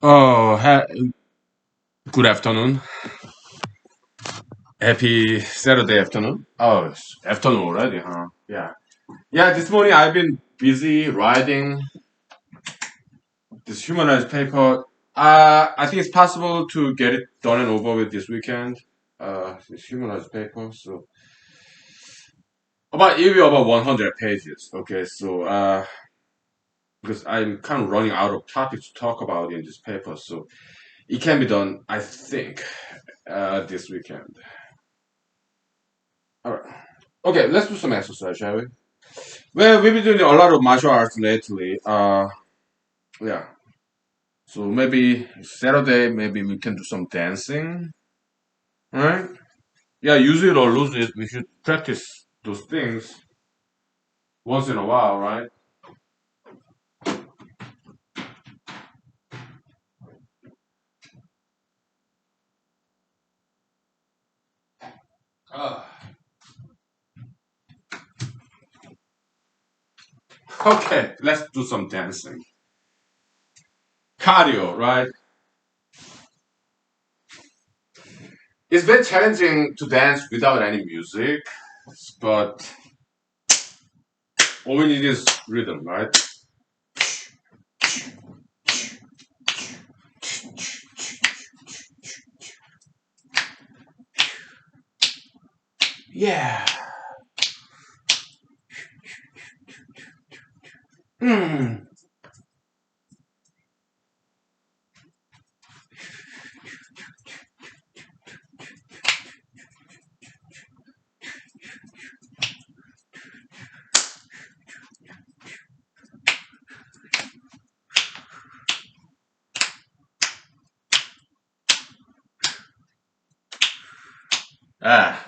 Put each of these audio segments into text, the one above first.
Oh, good afternoon. Happy Saturday afternoon. Oh, it's afternoon already, huh? Yeah. Yeah, this morning I've been busy writing this humanized paper. I think it's possible to get it done and over with this weekend. This humanized paper. So it will be about 100 pages. Okay, so because I'm kind of running out of topics to talk about in this paper, so it can be done, I think, this weekend. All right. Okay, let's do some exercise, shall we? Well, we've been doing a lot of martial arts lately. Yeah. So maybe Saturday, maybe we can do some dancing, right? Yeah, use it or lose it. We should practice those things once in a while, right? Ah, okay, let's do some dancing. Cardio, right? It's very challenging to dance without any music, but all we need is rhythm, right? Yeah. Hmm. Ah,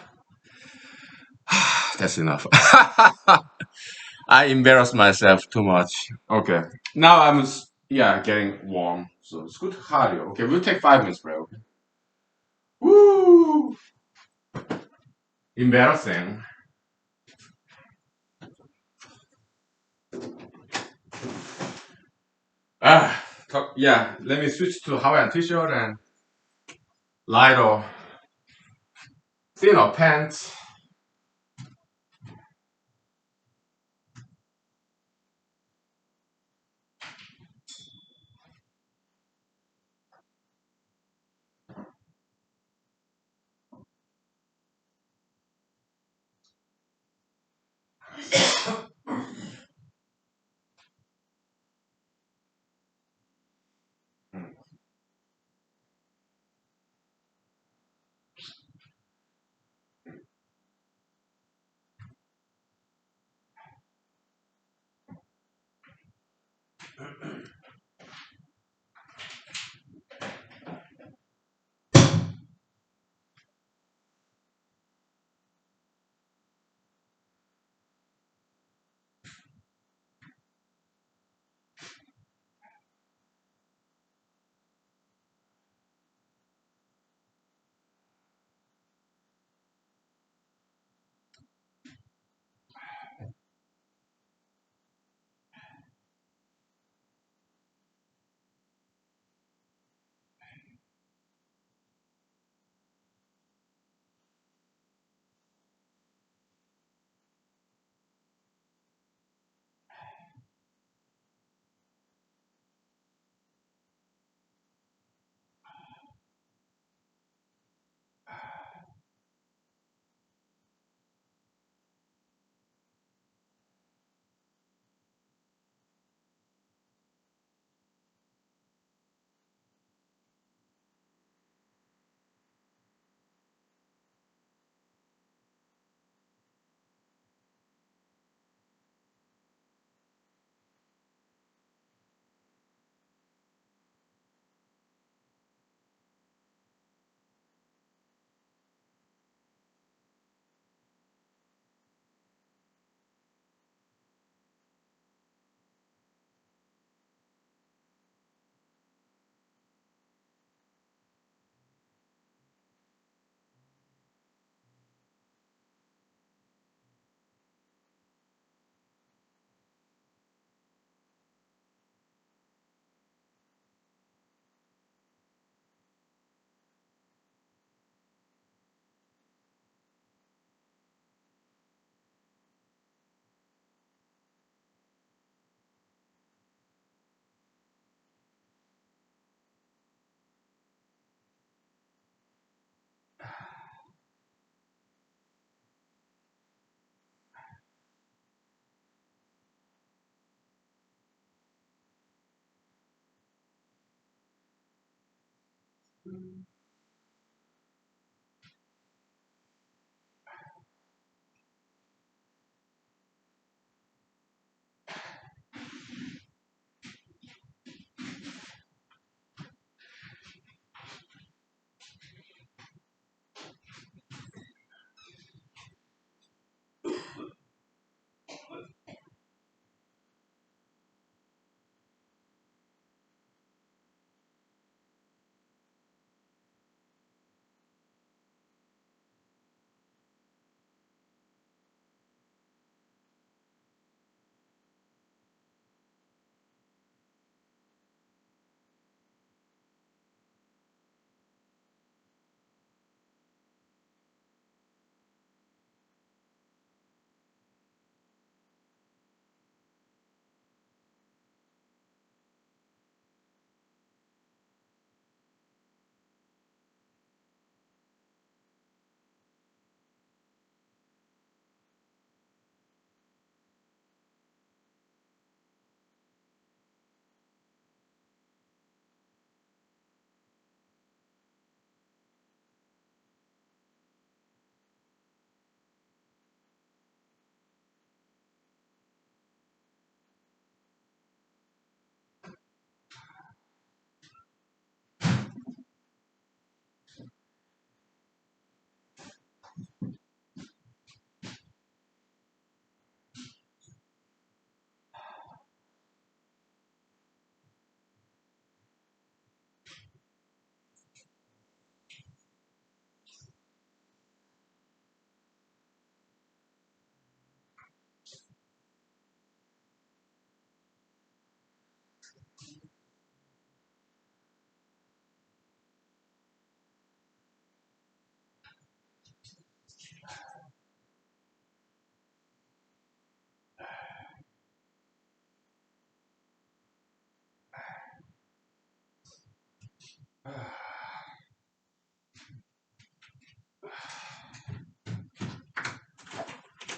that's enough. I embarrass myself too much. Okay. Now yeah, getting warm. So it's good cardio. Okay, we'll take 5 minutes break. Okay. Woo! Embarrassing. Yeah. Let me switch to Hawaiian t-shirt and lighter, thinner pants.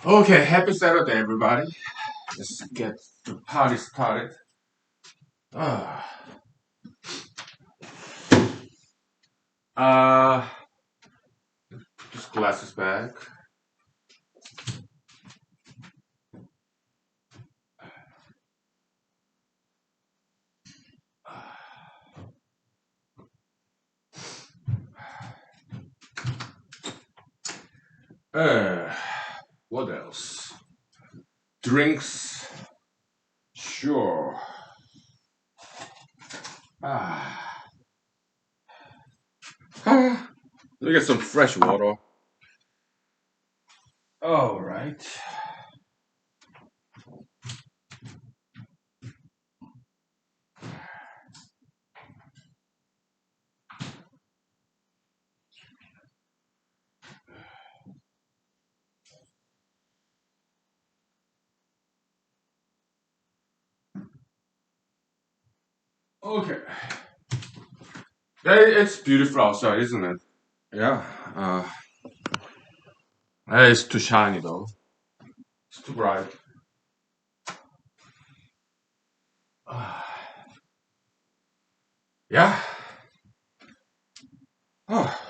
Okay, happy Saturday, everybody. Let's get the party started. Ah, uh, put these glasses back. Uh, what else? Drinks. Sure. Ah, let me get some fresh water. All right. Okay. It's beautiful outside, isn't it? Yeah. It's too shiny though. It's too bright. Ah, yeah. Oh.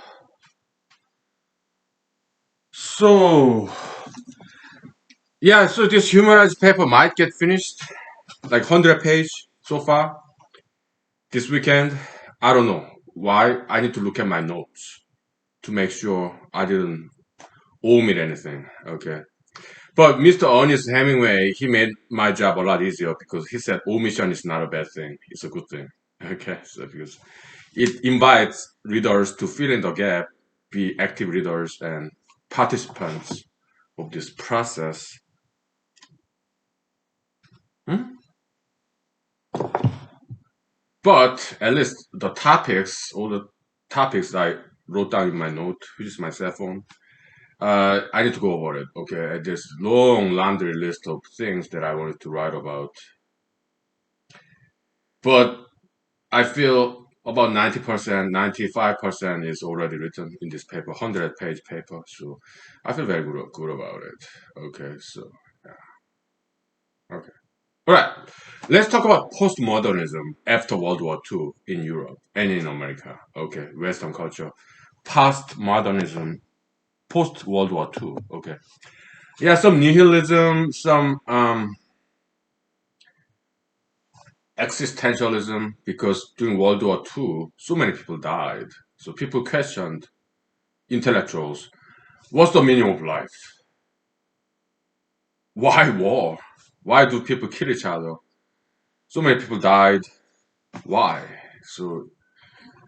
So, yeah, so this humanized paper might get finished, like 100 page so far this weekend. I don't know why. I need to look at my notes to make sure I didn't omit anything. Okay. But Mr. Ernest Hemingway, he made my job a lot easier because he said omission is not a bad thing. It's a good thing. Okay. So because it invites readers to fill in the gap, be active readers and participants of this process. Hmm? But at least the topics, all the topics I wrote down in my note, which is my cell phone, I need to go over it. Okay, there's long laundry list of things that I wanted to write about, but I feel about 90%, 95% is already written in this paper, 100-page paper. So I feel very good about it. Okay, so yeah, okay. All right, let's talk about postmodernism after World War II in Europe and in America. Okay, Western culture. Postmodernism post World War II. Okay, yeah, some nihilism, some existentialism, because during World War II, so many people died. So people questioned intellectuals. What's the meaning of life? Why war? Why do people kill each other? So many people died. Why? So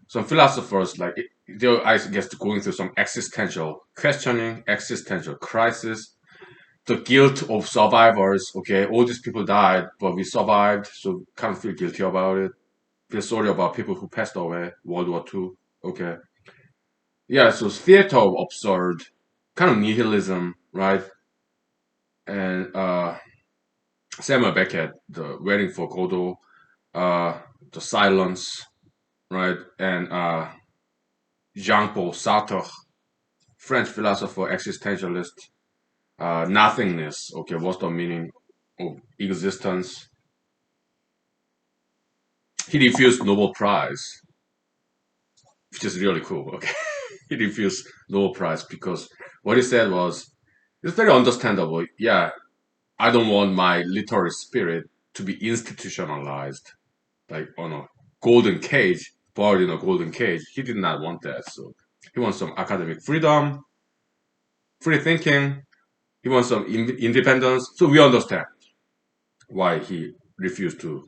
some philosophers like they're, I guess, going through some existential questioning, existential crisis, the guilt of survivors. Okay, all these people died, but we survived, so kind of feel guilty about it. Feel sorry about people who passed away, World War II. Okay, yeah. So theater of absurd, kind of nihilism, right? And Samuel Beckett, the Waiting for Godot, the Silence, right? And Jean-Paul Sartre, French philosopher, existentialist, nothingness. Okay, what's the meaning of existence? He refused Nobel Prize, which is really cool. Okay, he refused Nobel Prize because what he said was, it's very understandable. Yeah, I don't want my literary spirit to be institutionalized, like on a golden cage, boiled in a golden cage. He did not want that. So he wants some academic freedom, free thinking. He wants some independence. So we understand why he refused to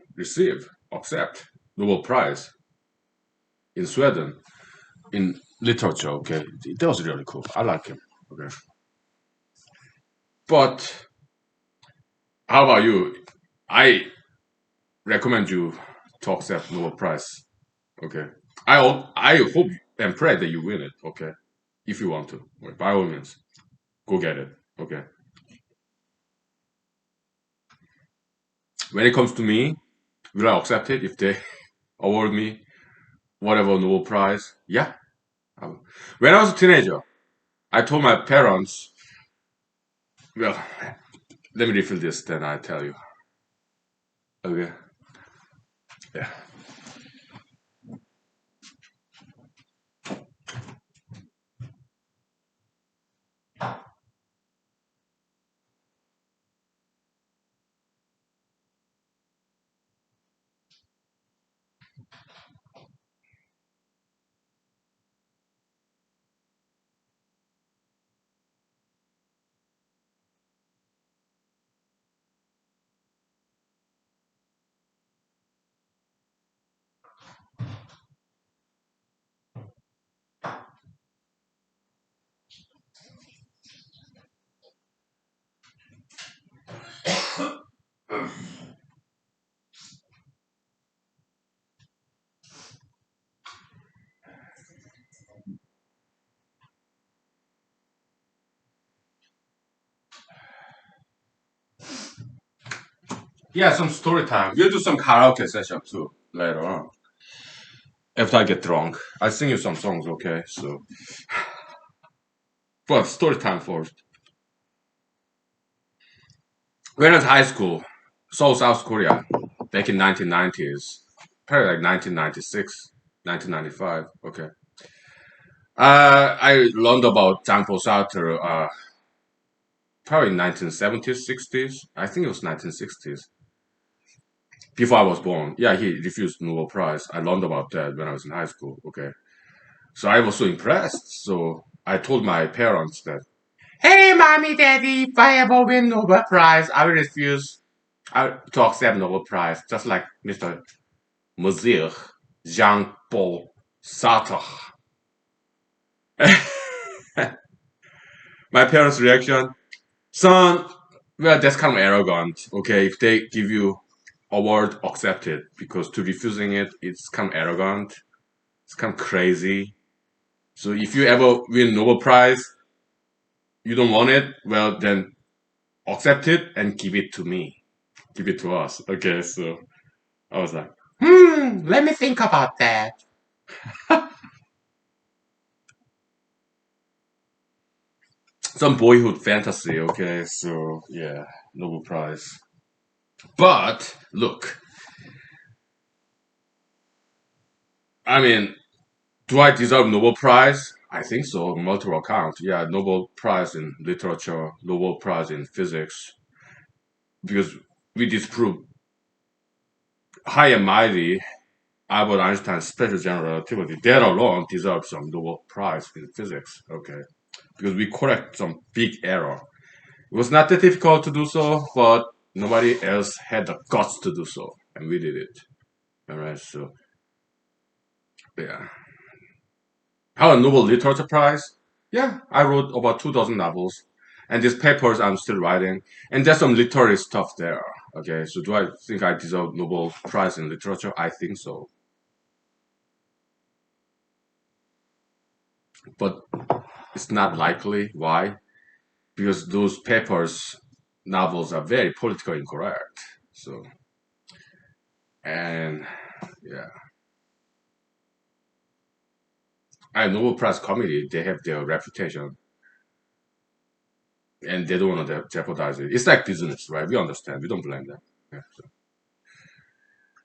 accept Nobel Prize in Sweden in literature. Okay, that was really cool. I like him. Okay, but how about you? I recommend you to accept Nobel Prize. Okay, I hope and pray that you win it. Okay, if you want to, by all means, go get it. Okay. When it comes to me, will I accept it if they award me whatever Nobel Prize? Yeah. I will. When I was a teenager, I told my parents, well, let me refill this, then I tell you. Okay. Yeah. Yeah, some story time. We'll do some karaoke session too later on. After I get drunk, I sing you some songs, okay? So, but story time first. When I was high school, Seoul, South Korea, back in 1990s, probably like 1996, 1995. Okay. I learned about Jean-Paul Sartre, probably 1970s, 60s. I think it was 1960s. Before I was born. Yeah, he refused Nobel Prize. I learned about that when I was in high school. Okay. So I was so impressed. So I told my parents that, hey, mommy, daddy, if I ever win Nobel Prize, I will refuse to accept Nobel Prize, just like Mr. Monsieur Jean-Paul Sartre. My parents' reaction, son, well, that's kind of arrogant. Okay, if they give you award, accept it, because to refusing it, it's kind of arrogant. It's kind of crazy. So if you ever win Nobel Prize, you don't want it, well then accept it and give it to me. Give it to us. Okay, so I was like, let me think about that. Some boyhood fantasy, okay, so yeah, Nobel Prize. But look, I mean, do I deserve Nobel Prize? I think so, on multiple accounts. Yeah, Nobel Prize in literature, Nobel Prize in physics, because we disprove high and mighty Albert Einstein's special general relativity. That alone deserves some Nobel Prize in physics. Okay, because we correct some big error. It was not that difficult to do so, but nobody else had the guts to do so, and we did it. All right, so yeah. How a Nobel Literature Prize? Yeah, I wrote about 2 dozen novels, and these papers I'm still writing, and there's some literary stuff there. Okay, so do I think I deserve Nobel Prize in literature? I think so, but it's not likely. Why? Because those papers, novels are very politically incorrect. So, and yeah, I Nobel Prize committee, they have their reputation, and they don't want to jeopardize it. It's like business, right? We understand. We don't blame them. Yeah, so.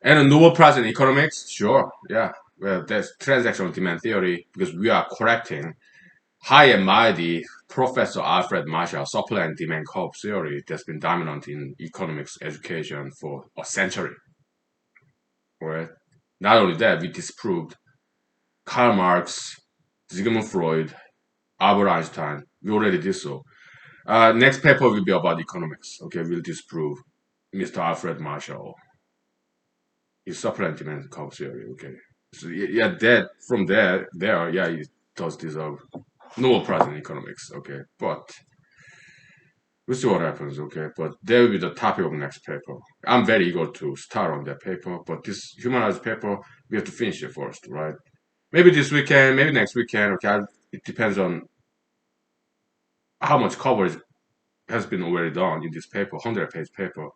And a Nobel Prize in economics, sure, yeah. Well, that's transactional demand theory because we are correcting high and mighty Professor Alfred Marshall supply and demand curve theory that's been dominant in economics education for a century. Right? Not only that, we disproved Karl Marx, Sigmund Freud, Albert Einstein. We already did so. Next paper will be about economics. Okay, we'll disprove Mr. Alfred Marshall, his supply and demand curve theory. Okay, so yeah, that from there, yeah, it does deserve Nobel Prize in economics. Okay, but we'll see what happens. Okay, but that will be the topic of next paper. I'm very eager to start on that paper, but this humanized paper, we have to finish it first, right? Maybe this weekend, maybe next weekend. Okay, it depends on how much coverage has been already done in this paper, 100-page paper.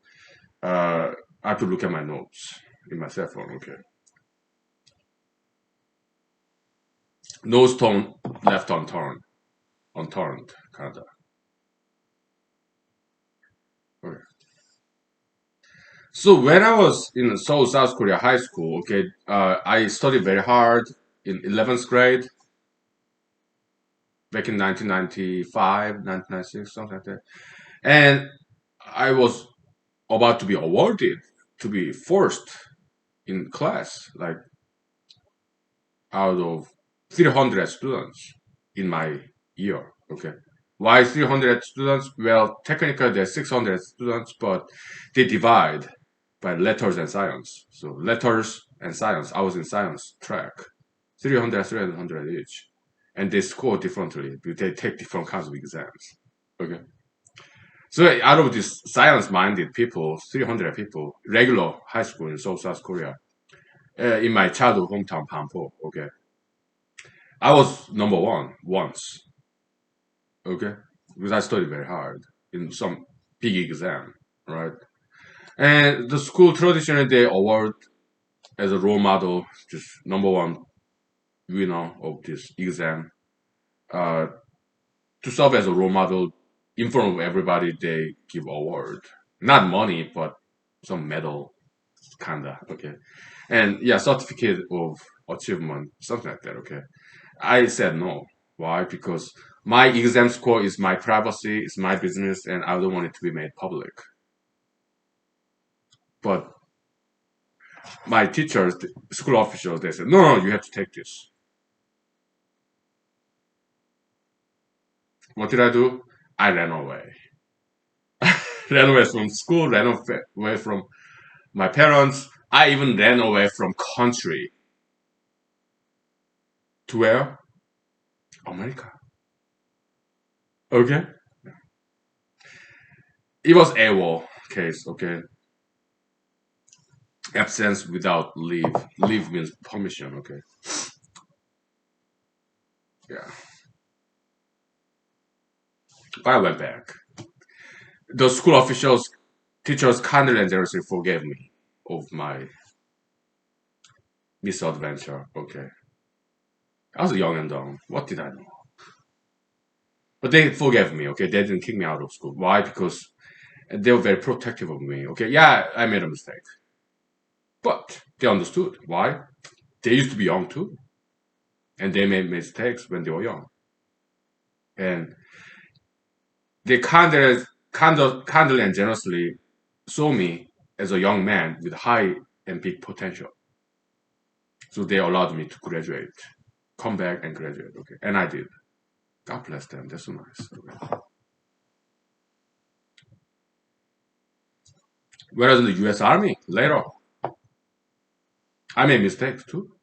I have to look at my notes in my cell phone. Okay, no stone left unturned, kind of. Okay. So when I was in Seoul, South Korea high school, okay, I studied very hard in 11th grade back in 1995, 1996, something like that. And I was about to be awarded to be first in class, like out of 300 students in my year. Okay. Why 300 students? Well, technically there's 600 students, but they divide by letters and science. So letters and science. I was in science track. 300, 300 each. And they score differently. They take different kinds of exams. Okay. So out of these science-minded people, 300 people, regular high school in South Korea, in my childhood hometown, Pampo, okay, I was number one once, okay, because I studied very hard in some big exam, right? And the school traditionally they award as a role model, just number one winner of this exam, uh, to serve as a role model in front of everybody. They give award, not money, but some medal, kinda, okay, and yeah, certificate of achievement, something like that, okay. I said no. Why? Because my exam score is my privacy, it's my business, and I don't want it to be made public. But my teachers, the school officials, they said, no, no, you have to take this. What did I do? I ran away. Ran away from school, ran away from my parents. I even ran away from country. To where? America. Okay? It was AWOL case, okay? Absence without leave. Leave means permission, okay? Yeah. But I went back. The school officials, teachers kindly and generously forgave me of my misadventure, okay? I was young and dumb. What did I know? But they forgave me, okay? They didn't kick me out of school. Why? Because and they were very protective of me. Okay, yeah, I made a mistake, but they understood why. They used to be young too, and they made mistakes when they were young, and they kindly and generously saw me as a young man with high and big potential. So they allowed me to graduate, come back and graduate. Okay, and I did. God bless them. That's so nice. Okay. Whereas in the U.S. Army, later, I made mistakes too.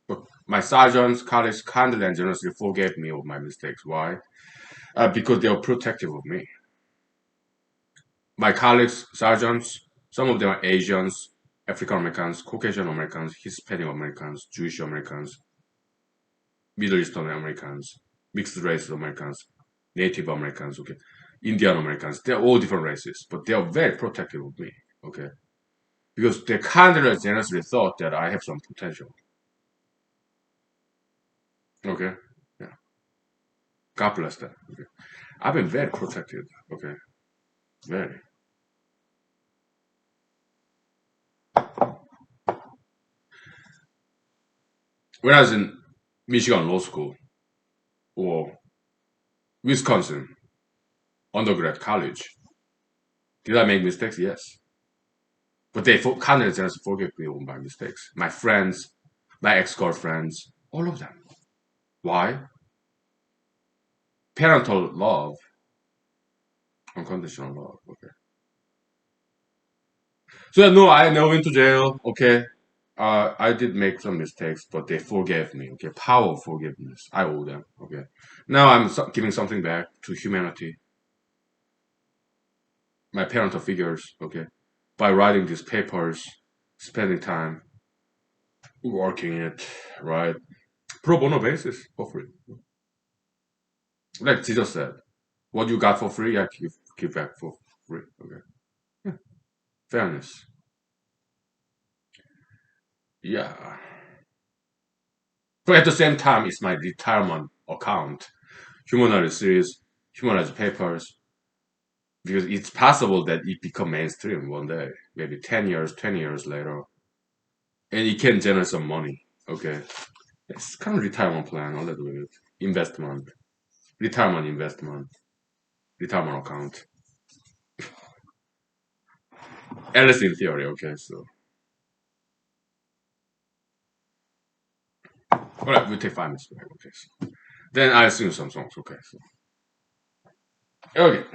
But my sergeants, colleagues kindly and generously forgave me of my mistakes. Why? Because they were protective of me. My colleagues, sergeants, some of them are Asians, African Americans, Caucasian Americans, Hispanic Americans, Jewish Americans, Middle Eastern Americans, mixed race Americans, Native Americans, okay, Indian Americans. They're all different races, but they are very protective of me, okay, because they kindly and generously thought that I have some potential, okay. Yeah, God bless them. Okay, I've been very protected, okay, very. When I was in Michigan Law School or Wisconsin undergrad college, did I make mistakes? Yes. But they kind of just forgive me all my mistakes. My friends, my ex-girlfriends, all of them. Why? Parental love, unconditional love. Okay. So yeah, no, I never went to jail. Okay. I did make some mistakes, but they forgave me. Okay. Power of forgiveness. I owe them. Okay. Now I'm giving something back to humanity. My parental figures. Okay. By writing these papers, spending time working it, right? Pro bono basis for free. Like Jesus said, what you got for free, I give back for free. Okay. Yeah. Fairness. Yeah. But at the same time, it's my retirement account. Humanology series, humanology papers, because it's possible that it become mainstream one day, maybe 10 years, 20 years later. And it can generate some money. Okay. It's kind of retirement plan a little bit. Investment. Retirement investment. Retirement account. At least in theory, okay, so. Alright, we'll take 5 minutes break, okay. So. Then I sing some songs, okay. So. Okay.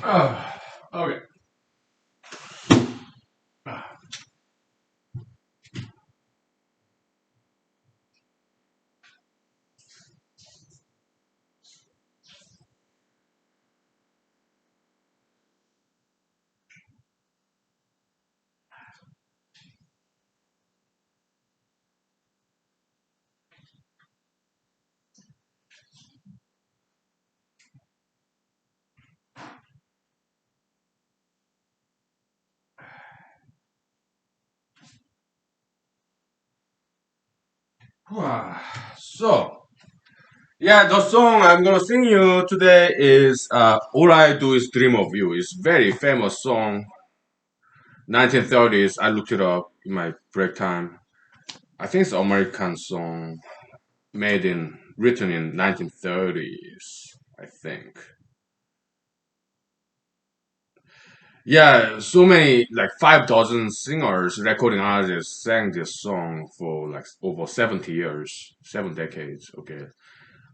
Okay. So, yeah, the song I'm gonna sing you today is "All I Do Is Dream of You." It's very famous song, 1930s. I looked it up in my break time. I think it's an American song written in 1930s. I think. Yeah, so many like 5 dozen singers, recording artists sang this song for like over 70 years, 7 decades. Okay,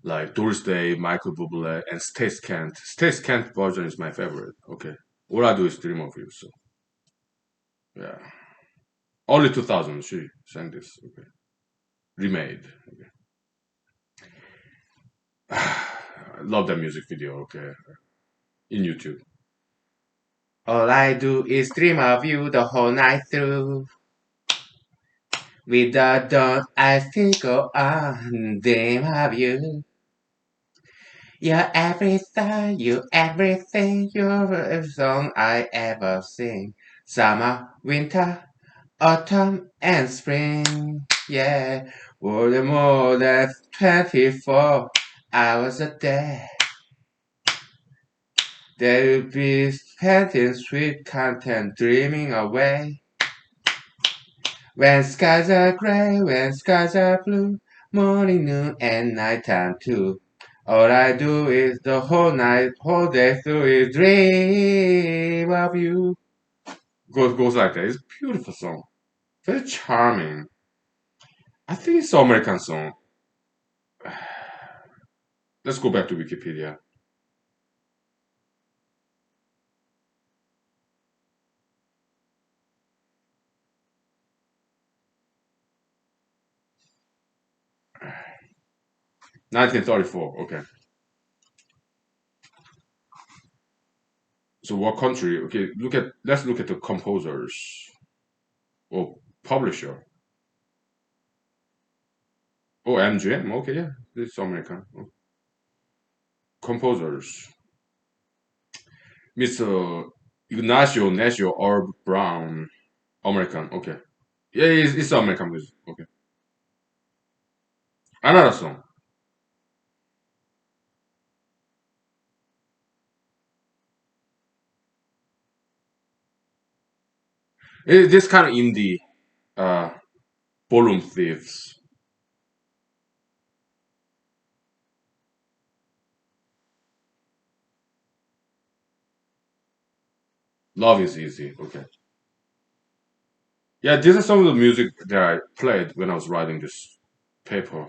like Doris Day, Michael Bublé, and Stace Kent. Stace Kent version is my favorite. Okay, all I do is dream of you. So yeah, only 2000 she sang this. Okay, remade. Okay, I love that music video. Okay, in YouTube. All I do is dream of you the whole night through. With the dawn, I still go on, dream of you. You're everything, you everything, you're every song I ever sing. Summer, winter, autumn, and spring. Yeah, for the more than 24 hours a day. There will be spent in sweet content, dreaming away. When skies are gray, when skies are blue, morning, noon, and nighttime too. All I do is the whole night, whole day through is dream of you. Goes like that. It's a beautiful song. Very charming. I think it's an American song. Let's go back to Wikipedia. 1934. Okay. So what country? Okay, let's look at the composers or publisher. Oh, MGM. Okay, yeah, it's American. Oh, composers. Mr. Ignacio Orb Brown. American. Okay. Yeah, it's American music. Okay. Another song. This kind of indie. Uh, Volume Thieves. Love is easy. Okay. Yeah, this is some of the music that I played when I was writing this paper.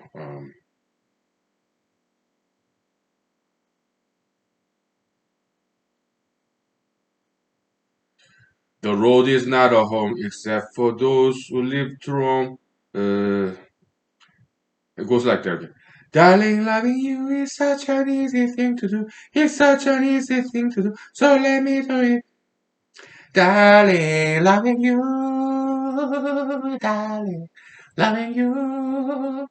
The road is not a home except for those who live to roam. Uh, it goes like that. Okay. Darling, loving you is such an easy thing to do. It's such an easy thing to do. So let me do it. Darling, loving you. Darling, loving you.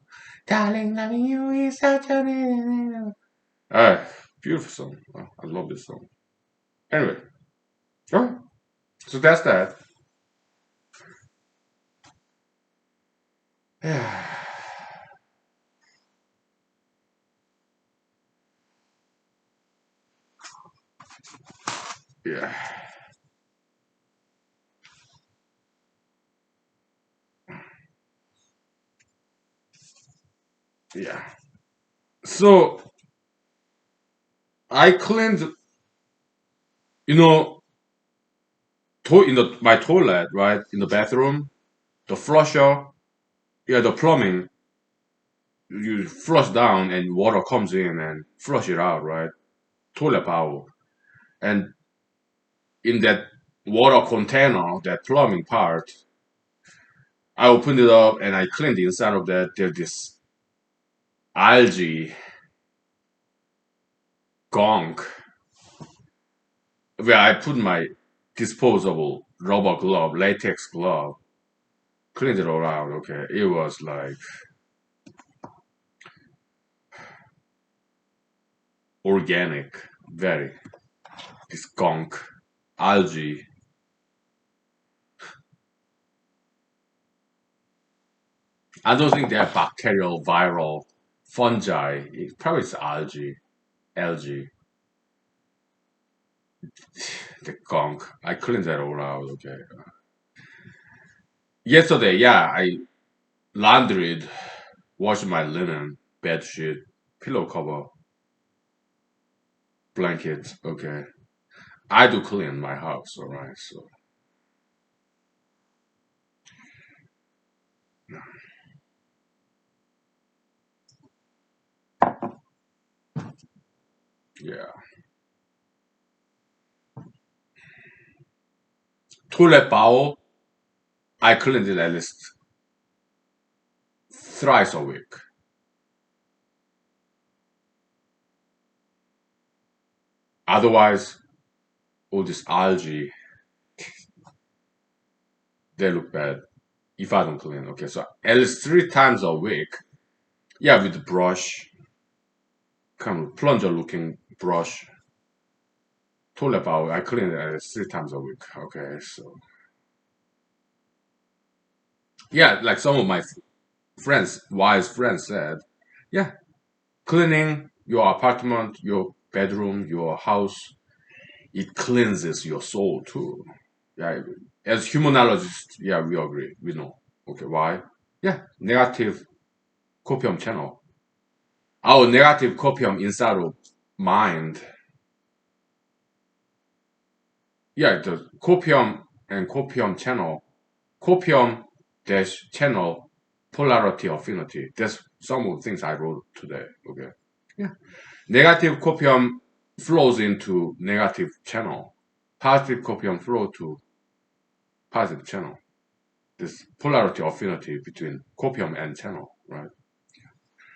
Darling, loving you is such an easy. Ah, beautiful song. Oh, I love this song. Anyway, oh, so that's that. Yeah, yeah. So I cleaned, you know, in the my toilet, right, in the bathroom, the flusher, yeah, the plumbing, you flush down and water comes in and flush it out, right? Toilet bowl. And in that water container, that plumbing part, I opened it up and I cleaned the inside of that. There's this algae gunk where I put my disposable rubber glove, latex glove, cleaned it all out. Okay, it was like organic, very this gunk, algae. I don't think they're bacterial, viral, fungi. It probably it's algae, the gunk. I cleaned that all out. Okay. Yesterday, yeah, I laundried, washed my linen, bed sheet, pillow cover, blankets. Okay. I do clean my house. All right. So yeah. Toilet bowl, I clean it at least thrice a week. Otherwise, all this algae, they look bad if I don't clean. Okay, so at least 3 times a week. Yeah, with the brush, kind of plunger looking brush, toilet bowl. I clean it at least 3 times a week. Okay, so yeah, like some of my friends, wise friends said, yeah, cleaning your apartment, your bedroom, your house, it cleanses your soul too. Yeah, as humanologists, yeah, we agree. We know. Okay, why? Yeah, negative copium channel. Our negative copium inside of mind. Yeah, the copium and copium channel. Copium dash channel polarity affinity. That's some of the things I wrote today. Okay. Yeah. Negative copium flows into negative channel. Positive copium flow to positive channel. This polarity affinity between copium and channel, right?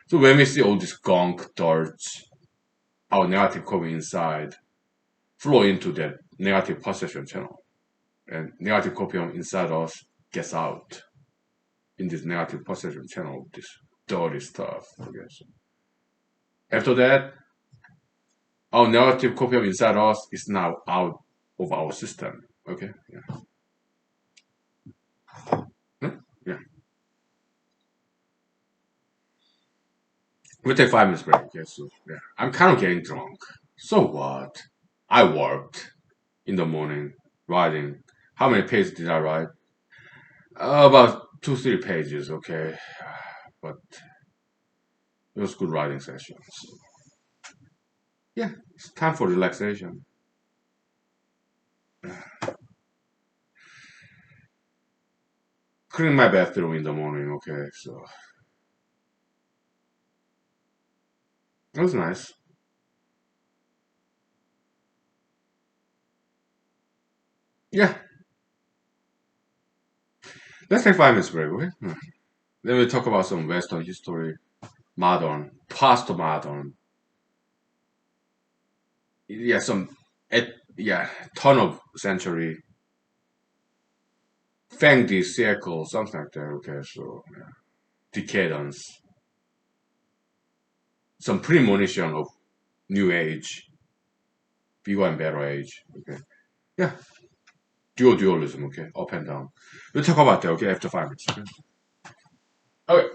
So when we see all this gunk, dirt, our negative copium inside flow into that negative perception channel, and negative copium inside us gets out in this negative perception channel, this dirty stuff. Okay, so after that, our negative copium inside us is now out of our system. Okay, yeah. Hmm? Yeah. We take 5 minutes break. Okay, so yeah, I'm kind of getting drunk. So what? I worked in the morning writing. How many pages did I write? About 2, 3 pages. Okay, but it was good writing session. So, yeah, it's time for relaxation. Clean my bathroom in the morning. Okay, so it was nice. Yeah, let's take 5 minutes break. Okay. Then we talk about some Western history, modern, postmodern. Yeah, yeah, ton of century, Fengdi circle, something like that. Okay, so yeah. Decadence, some premonition of new age, bigger and better age. Okay, yeah, dualism. Okay, up and down. We'll talk about that. Okay, after 5 minutes. Okay. Okay.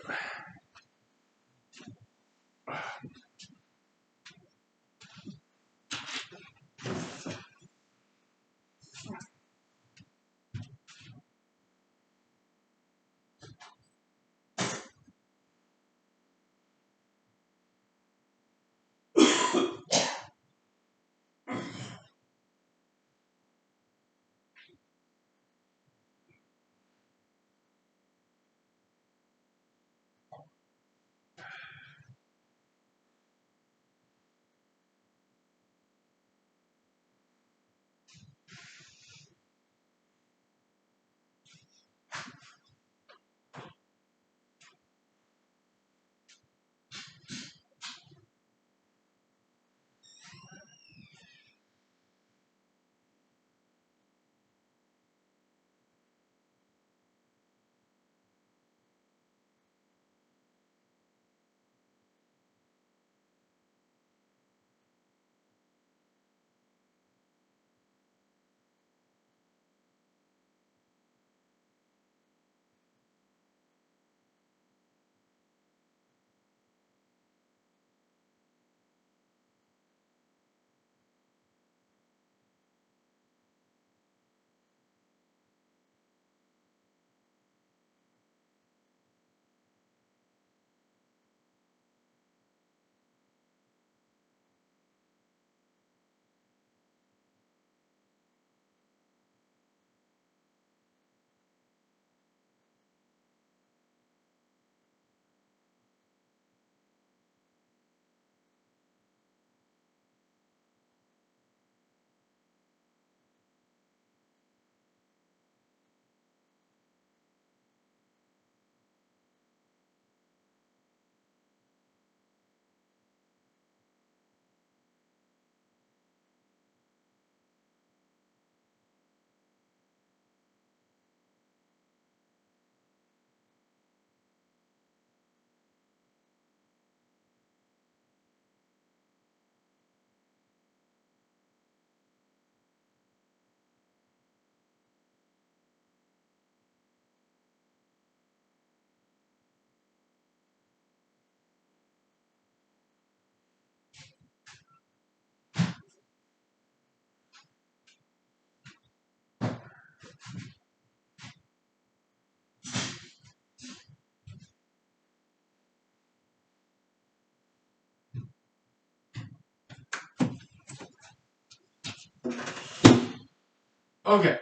Okay,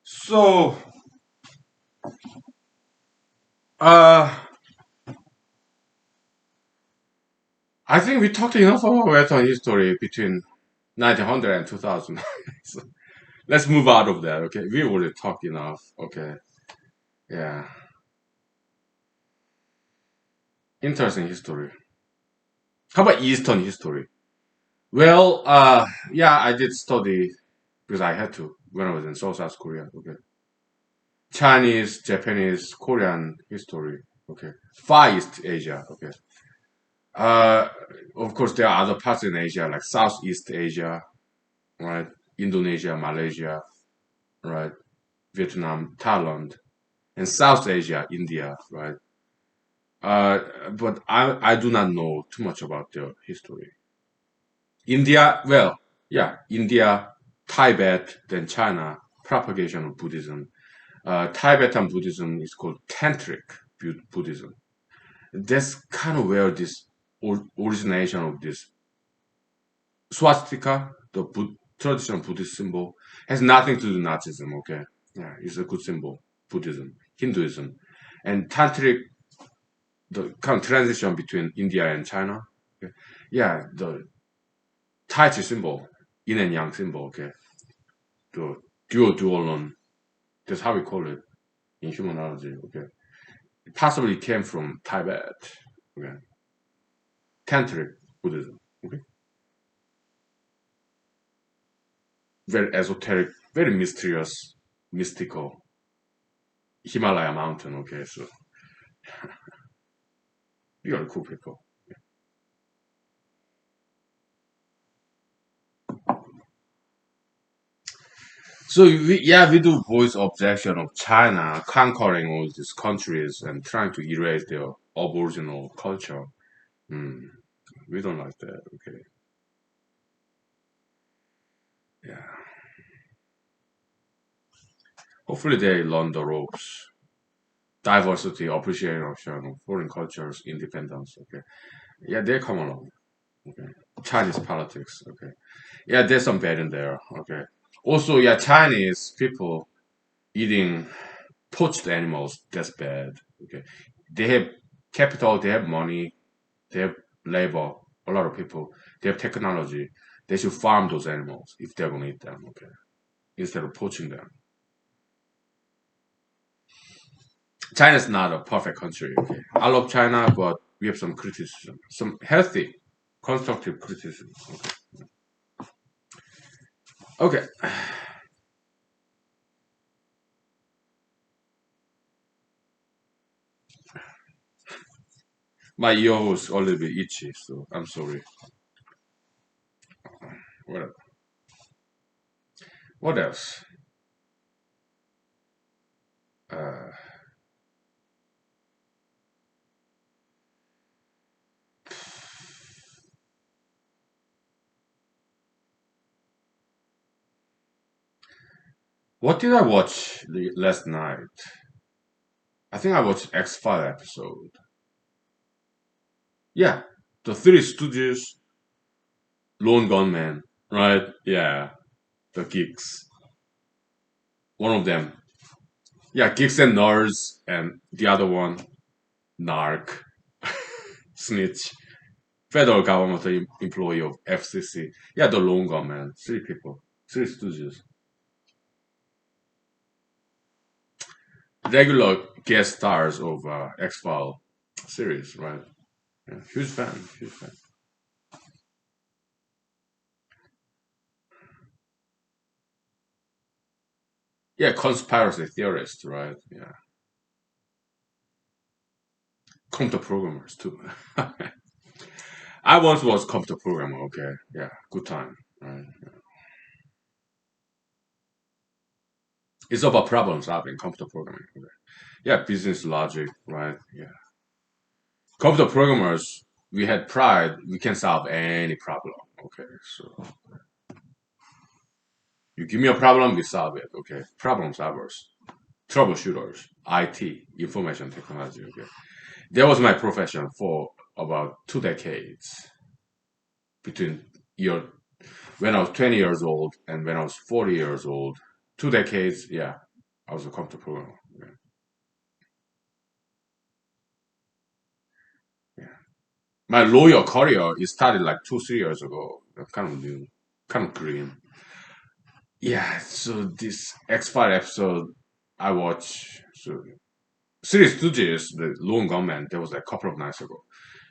so uh, I think we talked enough about Western history between 1900 and 2000. So let's move out of that. Okay, we already talked enough. Okay, yeah, interesting history. How about Eastern history? Well, yeah, I did study because I had to when I was in South Korea. Okay, Chinese, Japanese, Korean history. Okay, Far East Asia. Okay, uh, of course there are other parts in Asia like Southeast Asia, right? Indonesia, Malaysia, right? Vietnam, Thailand, and South Asia, India, right? But I do not know too much about their history. India, well, yeah, India, Tibet, then China, propagation of Buddhism. Tibetan Buddhism is called Tantric Buddhism. That's kind of where this origination of this swastika, the traditional Buddhist symbol, has nothing to do with Nazism. Okay, yeah, it's a good symbol. Buddhism, Hinduism, and Tantric, the kind of transition between India and China. Okay? Yeah, the Tai Chi symbol, yin and yang symbol. Okay, the duolon. That's how we call it in humanology. Okay, it possibly came from Tibet. Okay, Tantric Buddhism. Okay, very esoteric, very mysterious, mystical Himalaya mountain. Okay, so you are cool people. So yeah, we do voice objection of China conquering all these countries and trying to erase their aboriginal culture. Hmm, we don't like that. Okay, yeah. Hopefully they learn the ropes. Diversity, appreciation of foreign cultures, independence. Okay, yeah, they come along. Okay, Chinese politics. Okay, yeah, there's some bad in there. Okay, also yeah, Chinese people eating poached animals. That's bad. Okay, they have capital, they have money, they have labor. A lot of people, they have technology. They should farm those animals if they're gonna eat them. Okay, instead of poaching them. China's not a perfect country. Okay, I love China, but we have some criticism, some healthy, constructive criticism. Okay, my ear was a little bit itchy, so I'm sorry. What what else? Uh, what did I watch last night? I think I watched X-File episode. Yeah, the Three Stooges, Lone Gunman, right? Yeah, the geeks. One of them. Yeah, geeks and nerds, and the other one, narc, snitch, federal government employee of FCC. Yeah, the Lone Gunman. Three people, Three Stooges. Regular guest stars of X-File series, right? Yeah, huge fan, huge fan. Yeah, conspiracy theorist, right? Yeah, computer programmers too. I once was computer programmer. Okay, yeah, good time. Right? It's about problem solving, computer programming. Okay. Yeah, business logic, right? Yeah, computer programmers. We had pride. We can solve any problem. Okay, so you give me a problem, we solve it. Okay, problem solvers, troubleshooters, IT, information technology. Okay, that was my profession for about 2 decades between year When I was 20 years old and when I was 40 years old, 2 decades, yeah, I was a computer programmer. Yeah, yeah. My lawyer career it started like 2, 3 years ago. Kind of new, kind of green. Yeah, so this X-File episode I watched, so Three Stooges, the Lone Gunman, that was like a couple of nights ago.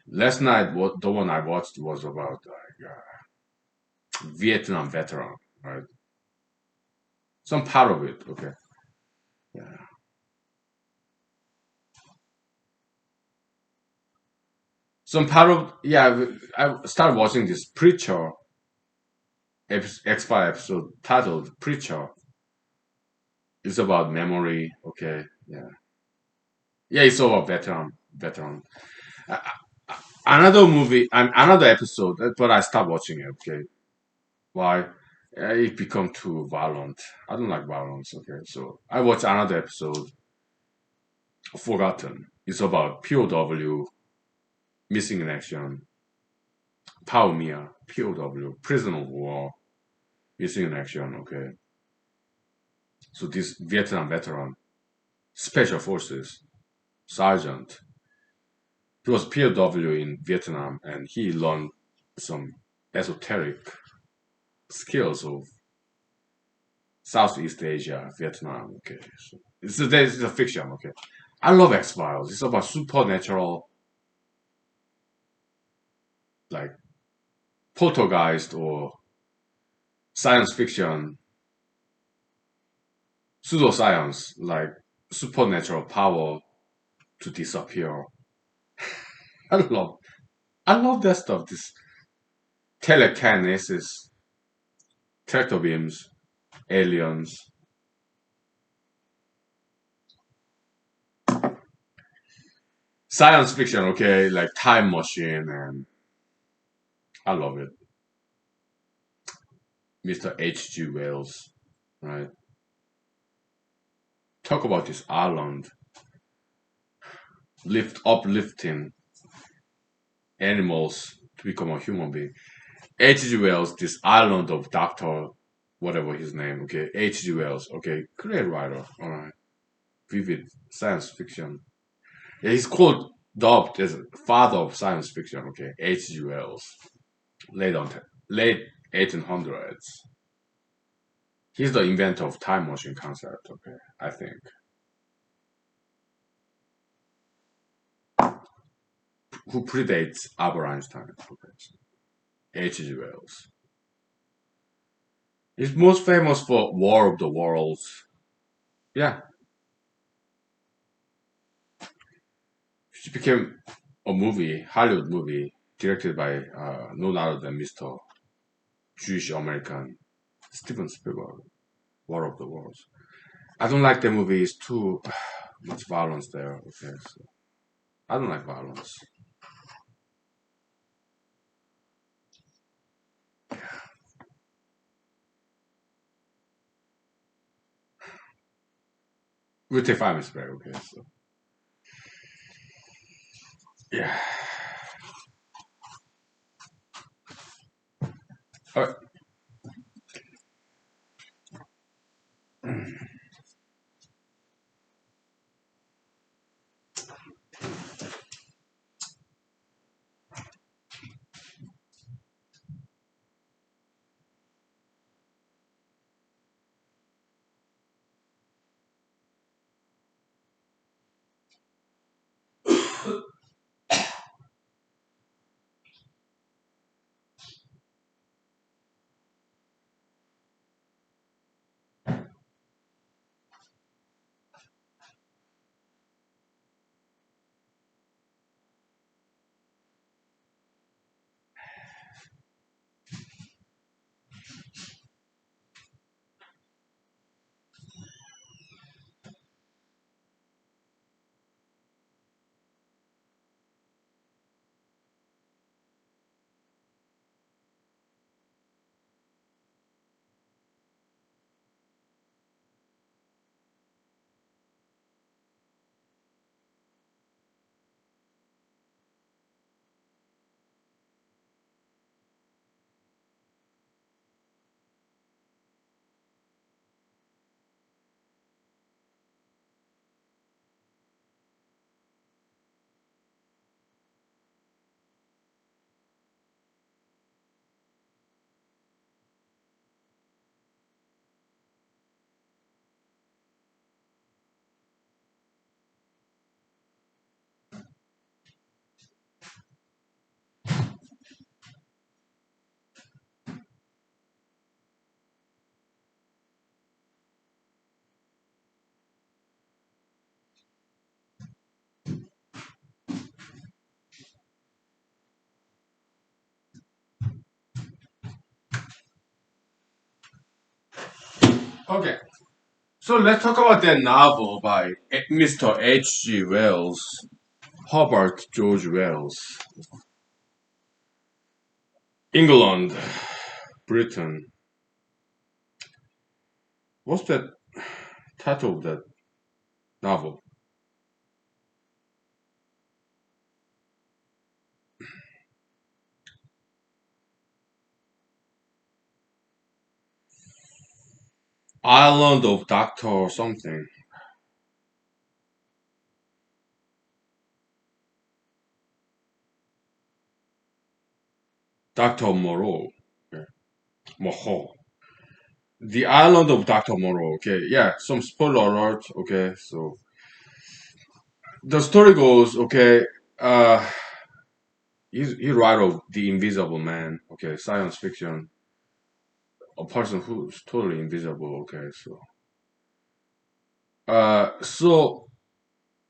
Last night, what the one I watched was about Vietnam veteran, right? Some part of it, okay. Yeah. Some part of yeah. I started watching this Preacher X-File episode titled Preacher. It's about memory, okay. Yeah, yeah. It's about veteran. Uh, Another movie, another episode, but I stopped watching it. Okay, why? It become too violent. I don't like violence. Okay, so I watched another episode, Forgotten. It's about POW, missing in action, Paomia, POW, prisoner of war, missing in action. Okay, so this Vietnam veteran, special forces, sergeant, he was POW in Vietnam, and he learned some esoteric skills of Southeast Asia, Vietnam. Okay, so this is a fiction. Okay, I love X Files. It's about supernatural, like poltergeist or science fiction, pseudoscience, like supernatural power to disappear. I love, I love that stuff. This telekinesis, tractor beams, aliens, science fiction. Okay, like time machine, and I love it. Mr. H.G. Wells, right? Talk about this island uplifting animals to become a human being. H.G. Wells, this island of Doctor, whatever his name, okay, H.G. Wells, okay, great writer, all right, vivid science fiction. Yeah, he's called dubbed as father of science fiction, okay, H.G. Wells, late on late 1800s. He's the inventor of time machine concept, okay, I think, who predates Albert Einstein, okay, H.G. Wells. He's most famous for War of the Worlds. Yeah, she became a movie, Hollywood movie, directed by none other than Mr. Jewish American Steven Spielberg, War of the Worlds. I don't like the movie. It's too much violence there. Okay, so I don't like violence. We'll take 5 minutes break. Okay, so yeah. All right. Okay, so let's talk about that novel by Mr. H.G. Wells, Herbert George Wells. England, Britain. What's that title of that novel? Island of Doctor something. Doctor Moreau. Okay. Moreau. The Island of Doctor Moreau. Okay, yeah. Some spoiler alert. Okay, so the story goes. Okay, uh, he write of the Invisible Man. Okay, science fiction. A person who's totally invisible. Okay, so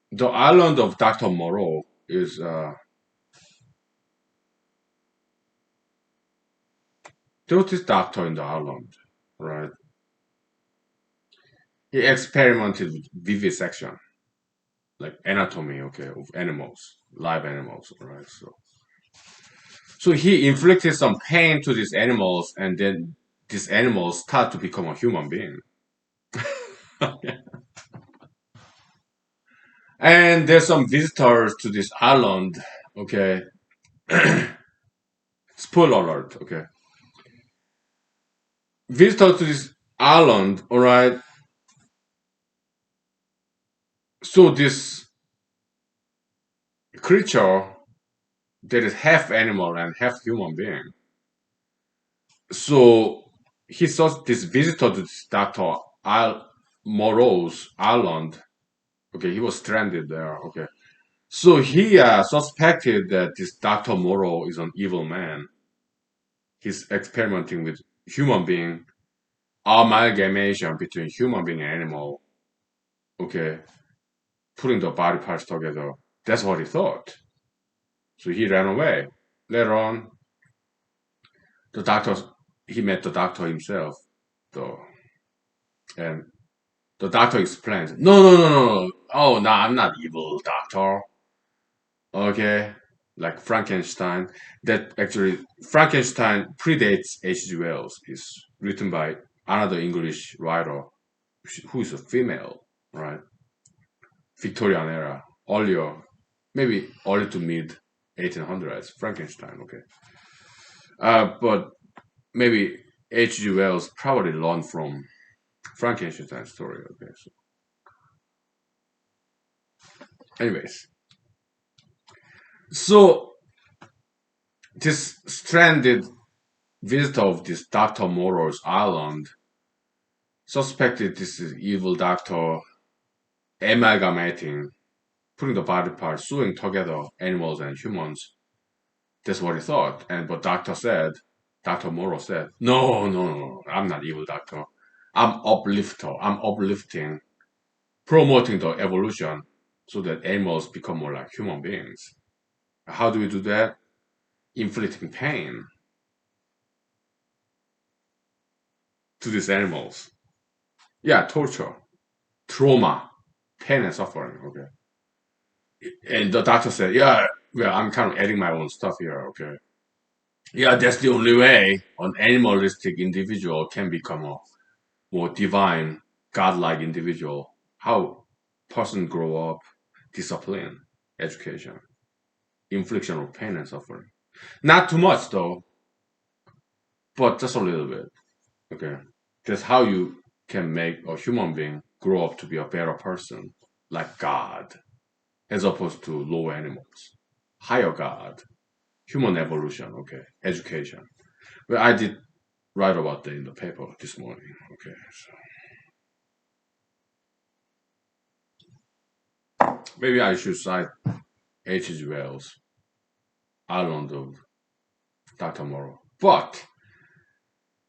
the island of Doctor Moreau is there was this doctor in the island, right? He experimented with vivisection, like anatomy, okay, of animals, live animals, right? So he inflicted some pain to these animals, and then these animals start to become a human being. And there's some visitors to this island, okay. Spoiler alert, okay. Visitors to this island, all right. So this creature that is half animal and half human being. So he saw this visitor to this Dr. Moreau's island. Okay, he was stranded there. Okay. So he suspected that this Dr. Moreau is an evil man. He's experimenting with human being, amalgamation between human being and animal. Okay, putting the body parts together. That's what he thought. So he ran away. Later on, the doctor, he met the doctor himself, though, and the doctor explains, no, no, no, no, no. Oh, no, I'm not evil, doctor. Okay, like Frankenstein. That actually Frankenstein predates H.G. Wells. Is written by another English writer who is a female, right? Victorian era, earlier, maybe early to mid 1800s. Frankenstein. Okay, but maybe H.G. Wells probably learned from Frankenstein story. Okay, so anyways, so this stranded visitor of this Dr. Moreau's island suspected this is evil doctor amalgamating, putting the body parts, sewing together animals and humans. That's what he thought. And but Dr. Moreau said, no, no, no, I'm not evil doctor. I'm uplifter. I'm uplifting, promoting the evolution so that animals become more like human beings. How do we do that? Inflicting pain to these animals. Yeah, torture, trauma, pain and suffering. Okay. And the doctor said, yeah, well, I'm kind of adding my own stuff here. Okay. Yeah, that's the only way an animalistic individual can become a more divine, godlike individual. How person grow up, discipline, education, infliction of pain and suffering. Not too much though, but just a little bit. Okay. That's how you can make a human being grow up to be a better person, like God, as opposed to low animals. Higher God, human evolution, okay, education. Well, I did write about that in the paper this morning. Okay, so maybe I should cite H.G. Wells, Island of Dr. Moreau. But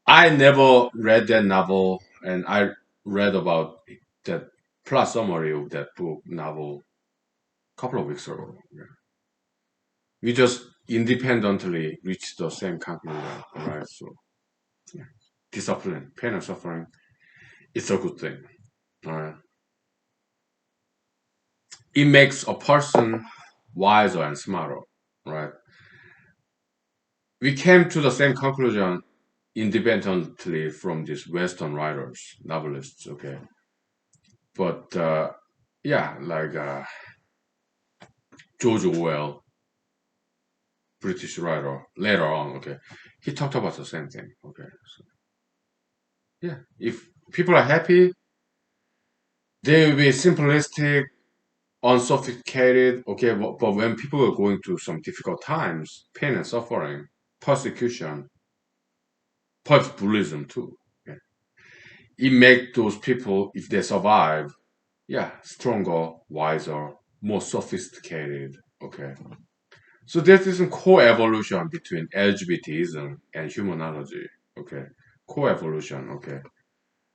I never read that novel, and I read about that plot summary of that book novel a couple of weeks ago. Yeah. We just independently reached the same conclusion, right? So, yeah. Discipline, pain and suffering, it's a good thing. All right. It makes a person wiser and smarter. Right. We came to the same conclusion independently from these Western writers, novelists. Okay. But yeah, like George Orwell, British writer, later on. Okay. He talked about the same thing. Okay. So, yeah. If people are happy, they will be simplistic, unsophisticated, okay, but when people are going through some difficult times, pain and suffering, persecution, perhaps bullyism too, okay, it make those people, if they survive, yeah, stronger, wiser, more sophisticated, okay. So there's this co-evolution between LGBTism and humanology, okay, co-evolution, okay.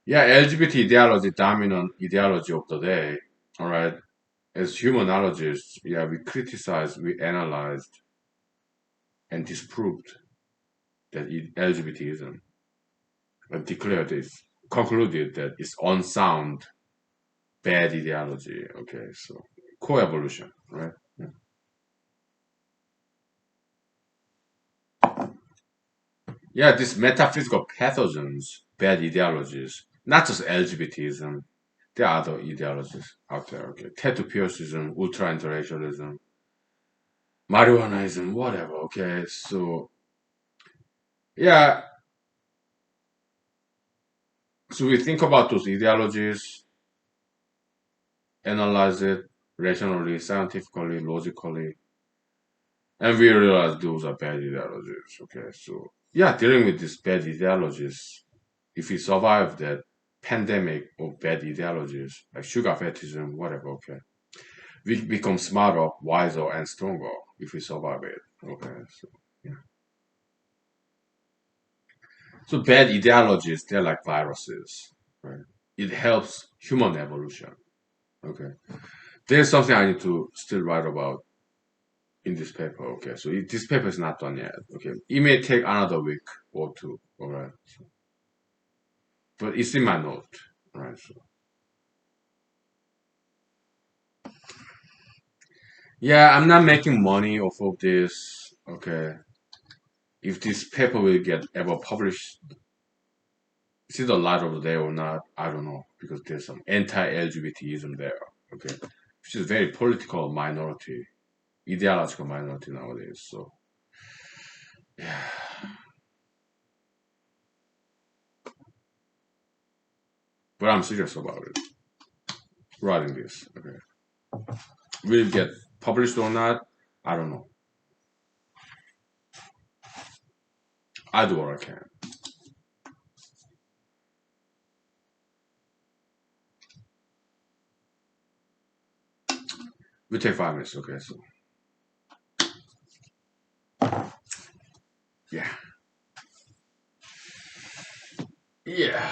Yeah, LGBT ideology, dominant ideology of the day, all right. As humanologists, yeah, we criticized, we analyzed, and disproved that LGBTism and declared this, concluded that it's unsound, bad ideology. Okay, so co-evolution, right? Yeah, yeah, these metaphysical pathogens, bad ideologies, not just LGBTism, there are other ideologies out there. Okay, tattoo piercism, ultra interracialism, marijuanaism, whatever. Okay, so yeah, so we think about those ideologies, analyze it rationally, scientifically, logically, and we realize those are bad ideologies. Okay, so yeah, dealing with these bad ideologies, if we survive that pandemic of bad ideologies like sugar fetishism, whatever, okay, we become smarter, wiser, and stronger if we survive it. Okay, so yeah. So bad ideologies, they're like viruses, right? It helps human evolution. Okay, there's something I need to still write about in this paper. Okay, so this paper is not done yet. Okay, it may take another week or two. All right, so, but it's in my note. All right, so yeah, I'm not making money off of this. Okay, if this paper will get ever published, see the light of the day or not, I don't know because there's some anti-LGBTism there. Okay, which is very political minority, ideological minority nowadays. So yeah, but I'm serious about it. Writing this. Okay, will it get published or not? I don't know. I do what I can. We take 5 minutes, okay? So yeah, yeah,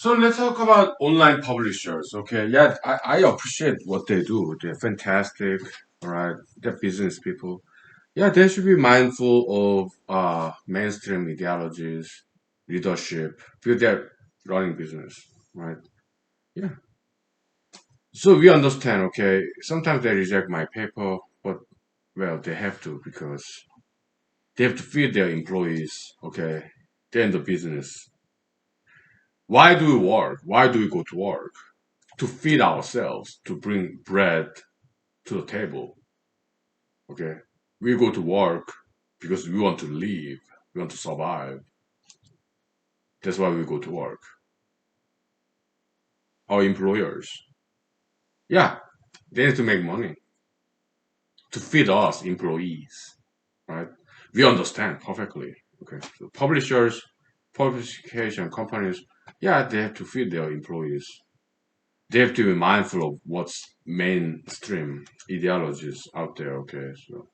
So let's talk about online publishers. Okay, yeah, I appreciate what they do. They're fantastic. All right, they're business people. Yeah, they should be mindful of mainstream ideologies, leadership, because they're running business, right? Yeah. So we understand. Okay, sometimes they reject my paper, but well, they have to because they have to feed their employees. Okay, they're in the business. Why do we work? Why do we go to work? To feed ourselves, to bring bread to the table. Okay, we go to work because we want to live, we want to survive. That's why we go to work. Our employers, yeah, they need to make money to feed us employees, right? We understand perfectly. Okay, so publishers, publication companies, yeah, they have to feed their employees. They have to be mindful of what's mainstream ideologies out there. Okay, so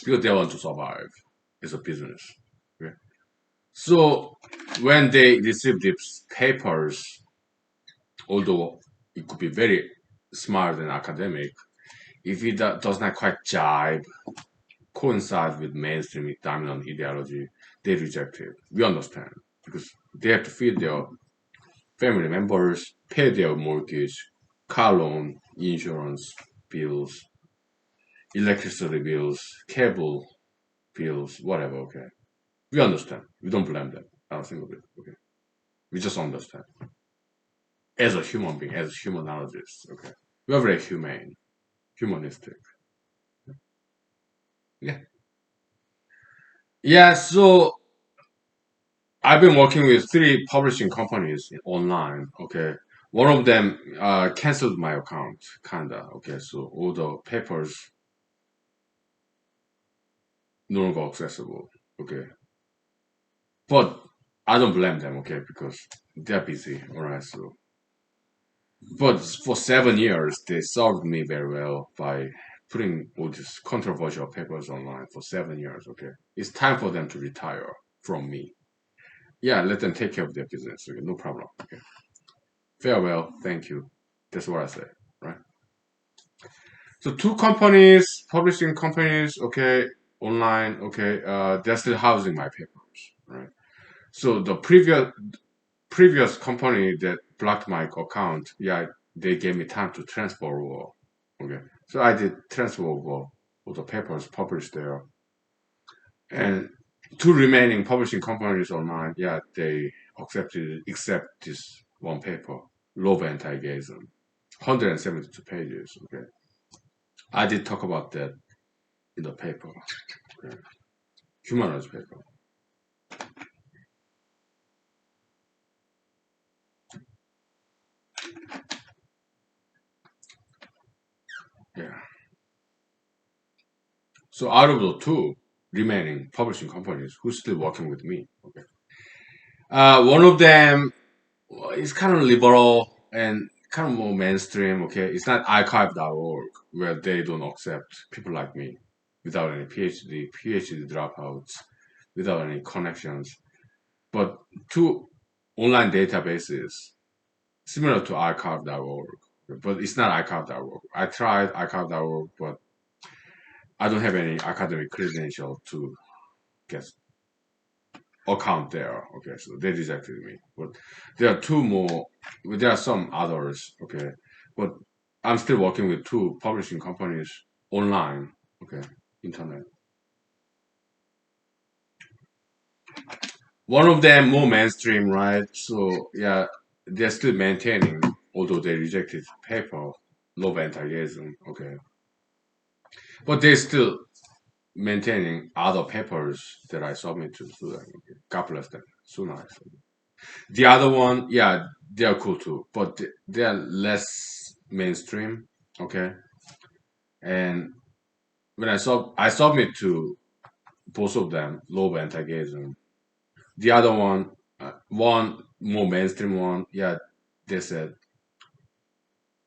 because they want to survive as a business. Okay? So when they receive these papers, although it could be very smart and academic, if it does not quite jive, coincide with mainstream dominant ideology, they reject it. We understand because they have to feed their family members, pay their mortgage, car loan, insurance bills, electricity bills, cable bills, whatever. Okay, we understand. We don't blame them. I don't think of it. Okay, we just understand as a human being, as humanologists. Okay, we are very humane, humanistic. Yeah, yeah. So I've been working with three publishing companies online. Okay, one of them canceled my account, kinda. Okay, so all the papers no longer accessible. Okay, but I don't blame them. Okay, because they're busy. All right, so but for 7 years, they served me very well by putting all these controversial papers online for 7 years. Okay, it's time for them to retire from me. Yeah, let them take care of their business. Okay, no problem. Okay, farewell. Thank you. That's what I say. Right. So two companies, publishing companies. Okay, online. Okay, they're still housing my papers. Right. So the previous company that blocked my account, yeah, they gave me time to transfer over. Okay, so I did transfer over all the papers published there, and two remaining publishing companies online, yeah, they accepted except this one paper, Love Anti-Gayism, 172 pages. Okay, I did talk about that in the paper, okay. Human rights paper. Yeah. So out of the two remaining publishing companies who's still working with me, okay, one of them is kind of liberal and kind of more mainstream. Okay, it's not archive.org where they don't accept people like me without any PhD dropouts, without any connections. But two online databases similar to archive.org, but it's not archive.org. I tried archive.org, but I don't have any academic credential to get account there. Okay, so they rejected me. But there are two more. There are some others. Okay, but I'm still working with two publishing companies online. Okay, internet. One of them more mainstream, right? So yeah, they're still maintaining, although they rejected paper, love anti-gayism. Okay, but they're still maintaining other papers that I submit to them. Okay. God bless them. So nice. The other one, yeah, they are cool too, but they are less mainstream. Okay, and when I submit to both of them, love anti-gayism. The other one, one more mainstream one, yeah, they said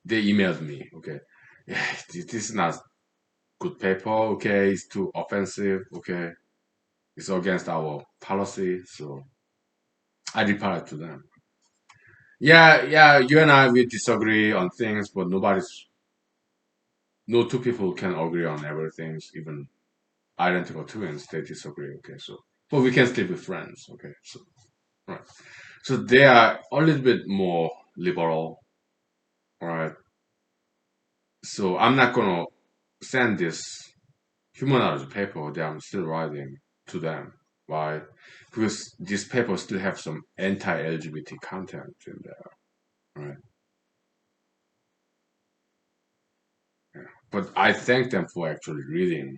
they emailed me. Okay, yeah, this is not good paper. Okay, it's too offensive. Okay, it's against our policy. So I replied to them. Yeah, yeah, you and I we disagree on things, but no two people can agree on everything, even identical twins, they disagree. Okay, so but we can still be friends. Okay, so right. So they are a little bit more liberal, right? So I'm not gonna send this humanology paper that I'm still writing to them. Why? Because this paper still have some anti-LGBT content in there, right? Yeah. But I thank them for actually reading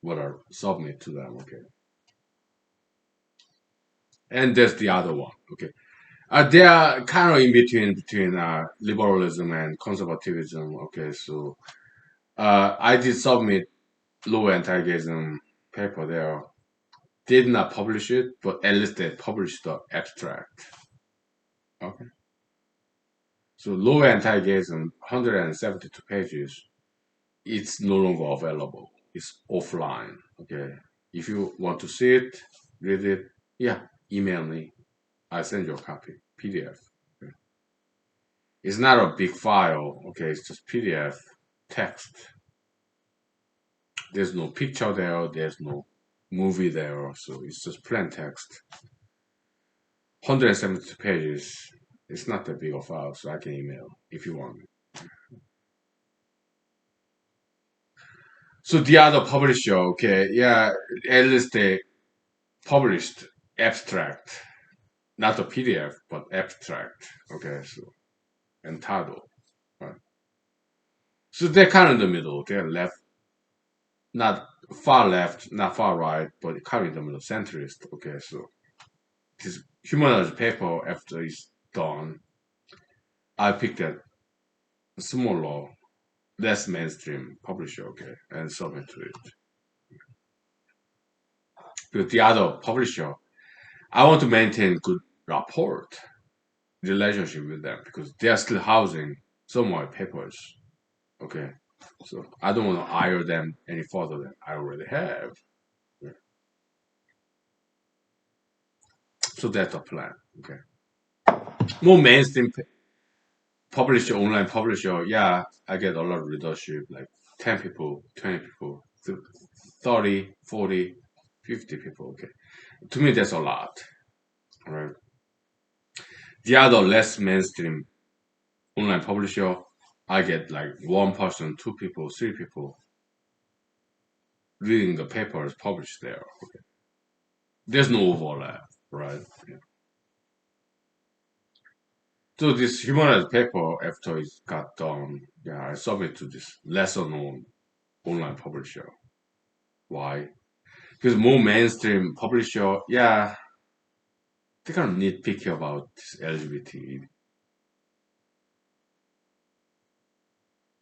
what I submit to them. Okay, and there's the other one. Okay, they are kind of in between liberalism and conservatism. Okay, so I did submit law anti-gayism paper there. Did not publish it, but at least they published the abstract. Okay. So law anti-gayism, 172 pages, it's no longer available. It's offline. Okay. If you want to see it, read it, yeah, email me. I send you a copy, PDF. Okay. It's not a big file. Okay, it's just PDF text. There's no picture there. There's no movie there. So it's just plain text. 172 pages. It's not that big of a file, so I can email if you want. So the other publisher, okay, yeah, at least they published abstract, not the PDF, but abstract. Okay, so and title. Right? So they're kind of in the middle. They're left, not far left, not far right, but kind of in the middle, centrist. Okay, so this humanities paper after it's done, I picked a smaller, less mainstream publisher, okay, and submit to it. But the other publisher, I want to maintain good rapport relationship with them because they are still housing some of my papers. Okay, so I don't want to hire them any further than I already have. Yeah. So that's the plan. Okay, more mainstream publisher, online publisher. Yeah, I get a lot of readership, like 10 people, 20 people, 30, 40, 50 people. Okay, to me that's a lot. All right. The other less mainstream online publisher, I get like one person, two people, three people reading the papers published there. Okay. There's no overlap, right? Yeah. So this humanized paper, after it got done, yeah, I submit to this lesser known online publisher. Why? Because more mainstream publisher, yeah, they kind of nitpicky about this LGBT.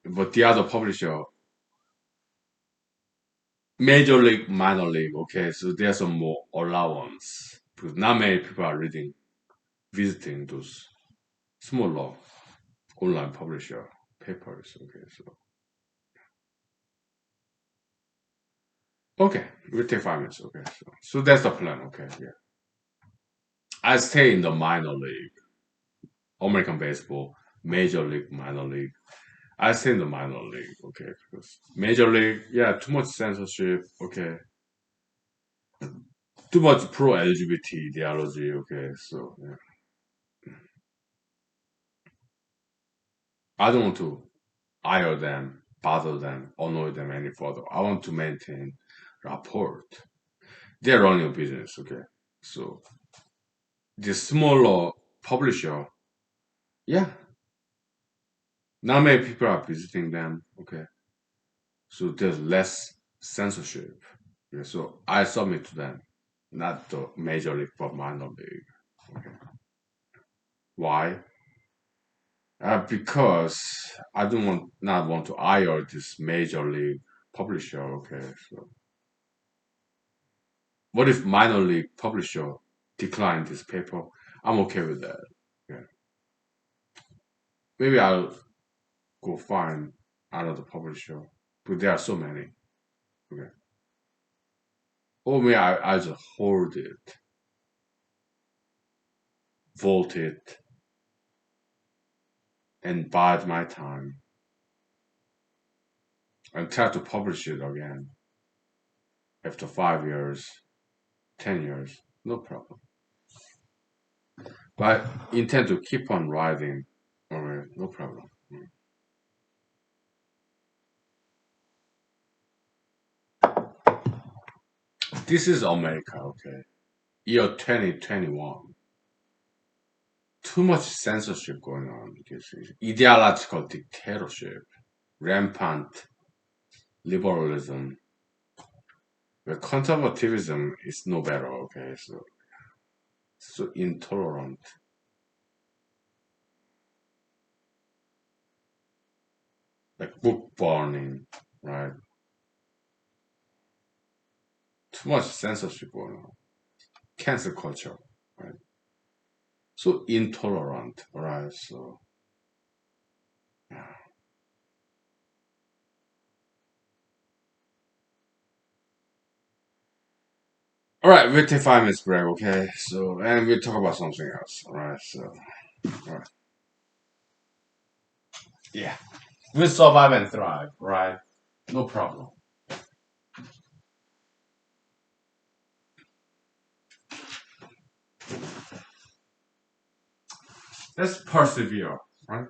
But the other publisher, major league, minor league, okay, so there's some more allowance. Because not many people are reading, visiting those smaller online publisher papers. Okay, okay, we take 5 minutes. Okay, so that's the plan. Okay, yeah. I stay in the minor league, American baseball, major league, minor league. I stay in the minor league. Okay, because major league, yeah, too much censorship. Okay, too much pro LGBT ideology. Okay, so yeah. I don't want to ire them, bother them, annoy them any further. I want to maintain rapport. They're running a business. Okay, so the smaller publisher, yeah, not many people are visiting them. Okay, so there's less censorship. Okay, so I submit to them, not the major league but minor league. Okay, why? Because I don't want not want to hire this major league publisher. Okay, so what if minor league publisher decline this paper? I'm okay with that. Yeah, maybe I'll go find another publisher, but there are so many. Okay. Or maybe I just hold it. vote it, and bide my time and try to publish it again after 5 years, 10 years, no problem. But I intend to keep on writing, alright, no problem. This is America, okay? Year 2021. Too much censorship going on. Ideological dictatorship, rampant liberalism, where conservatism is no better, okay? So intolerant, like book burning, right? Too much censorship going on. Cancel culture, right? So intolerant, right? So, yeah. All right, we'll take 5 minutes break, okay? So, and we'll talk about something else, all right? So, all right. Yeah. We'll survive and thrive, right? No problem. Let's persevere, right?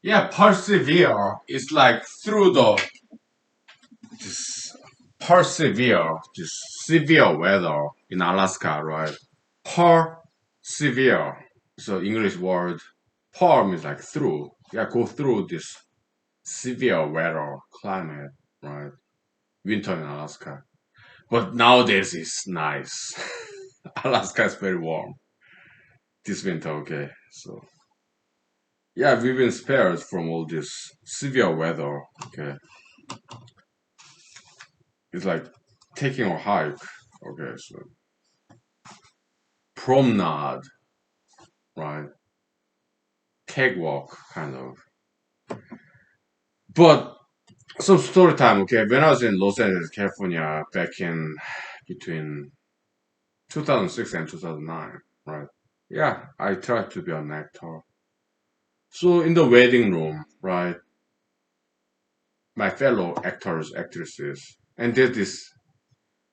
Yeah, persevere is like through the this persevere, this severe weather in Alaska, right? Persevere. So English word per means like through. Yeah, go through this severe weather climate, right? Winter in Alaska. But nowadays it's nice. Alaska is very warm this winter, okay? So yeah, we've been spared from all this severe weather, okay? It's like taking a hike, okay? So promenade, right? Cakewalk, kind of. But some story time, okay? When I was in Los Angeles, California, back in between 2006 and 2009, right? Yeah, I tried to be an actor. So in the waiting room, right, my fellow actors, actresses, and there's this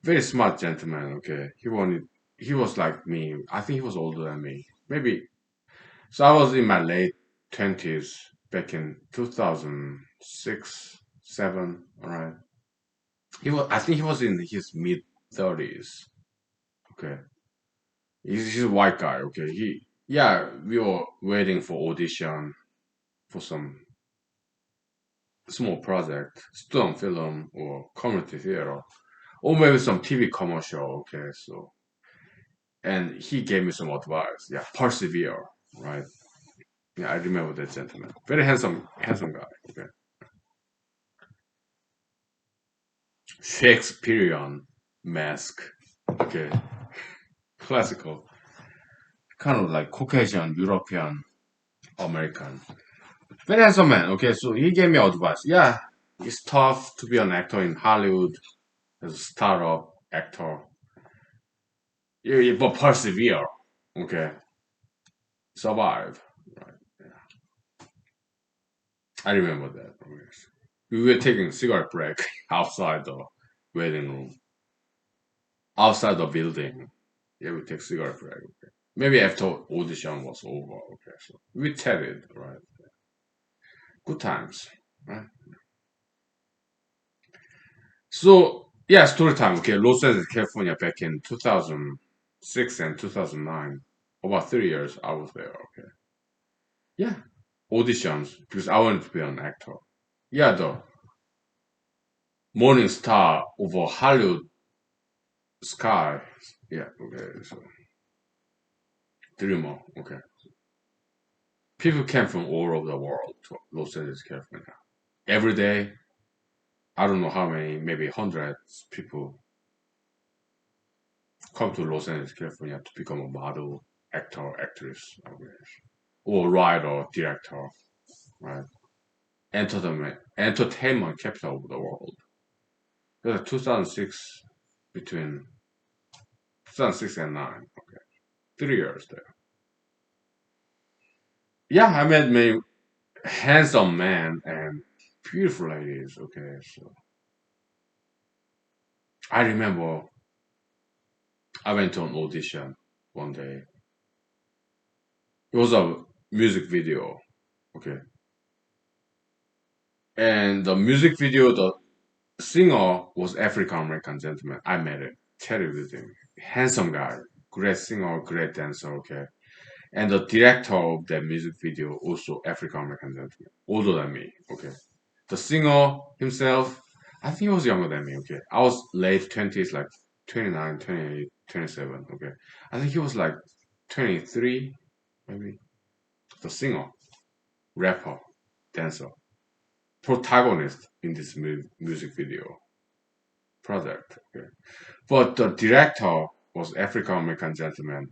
very smart gentleman, okay? He was like me. I think he was older than me. Maybe. So I was in my late 20s back in 2006, 7, all right? I think he was in his mid 30s, okay? He's a white guy, okay? Yeah, we were waiting for audition for some small project, student film or community theater, or maybe some TV commercial, okay? So, and he gave me some advice. Yeah, persevere, right? Yeah, I remember that gentleman. Very handsome guy. Okay. Shakespearean mask. Okay. Classical. Kind of like Caucasian, European, American. Very handsome man. Okay, so he gave me advice. Yeah, it's tough to be an actor in Hollywood as a startup actor. But persevere. Okay. Survive. Right. Yeah. I remember that. Yes. We were taking cigarette break outside the waiting room, outside the building. Yeah, we take cigarette break. Okay. Maybe after audition was over. Okay, so we chatted. Right. Good times. Right. So yeah, story time. Okay, Los Angeles, California, back in 2006 and 2009. About 3 years I was there. Okay. Yeah, auditions because I wanted to be an actor. Yeah, the morning star over Hollywood sky. Yeah. Okay. So dreamer. Okay. People came from all over the world to Los Angeles, California. Every day, I don't know how many, maybe hundreds people come to Los Angeles, California to become a model, actor, actress, I guess, or writer, director, right? Entertainment capital of the world. That's 2006, between 2006 and 9, okay, 3 years there. Yeah, I met many handsome men and beautiful ladies, okay, so I remember I went to an audition one day. It was a music video, okay. And the music video, the singer was African American gentleman. I met him, chatted with him. Handsome guy, great singer, great dancer, okay. And the director of that music video also African American gentleman, older than me, okay. The singer himself, I think he was younger than me, okay. I was late 20s, like 29, 28, 27, okay. I think he was like 23, maybe. The singer, rapper, dancer, protagonist in this music video project. Okay. But the director was African American gentleman.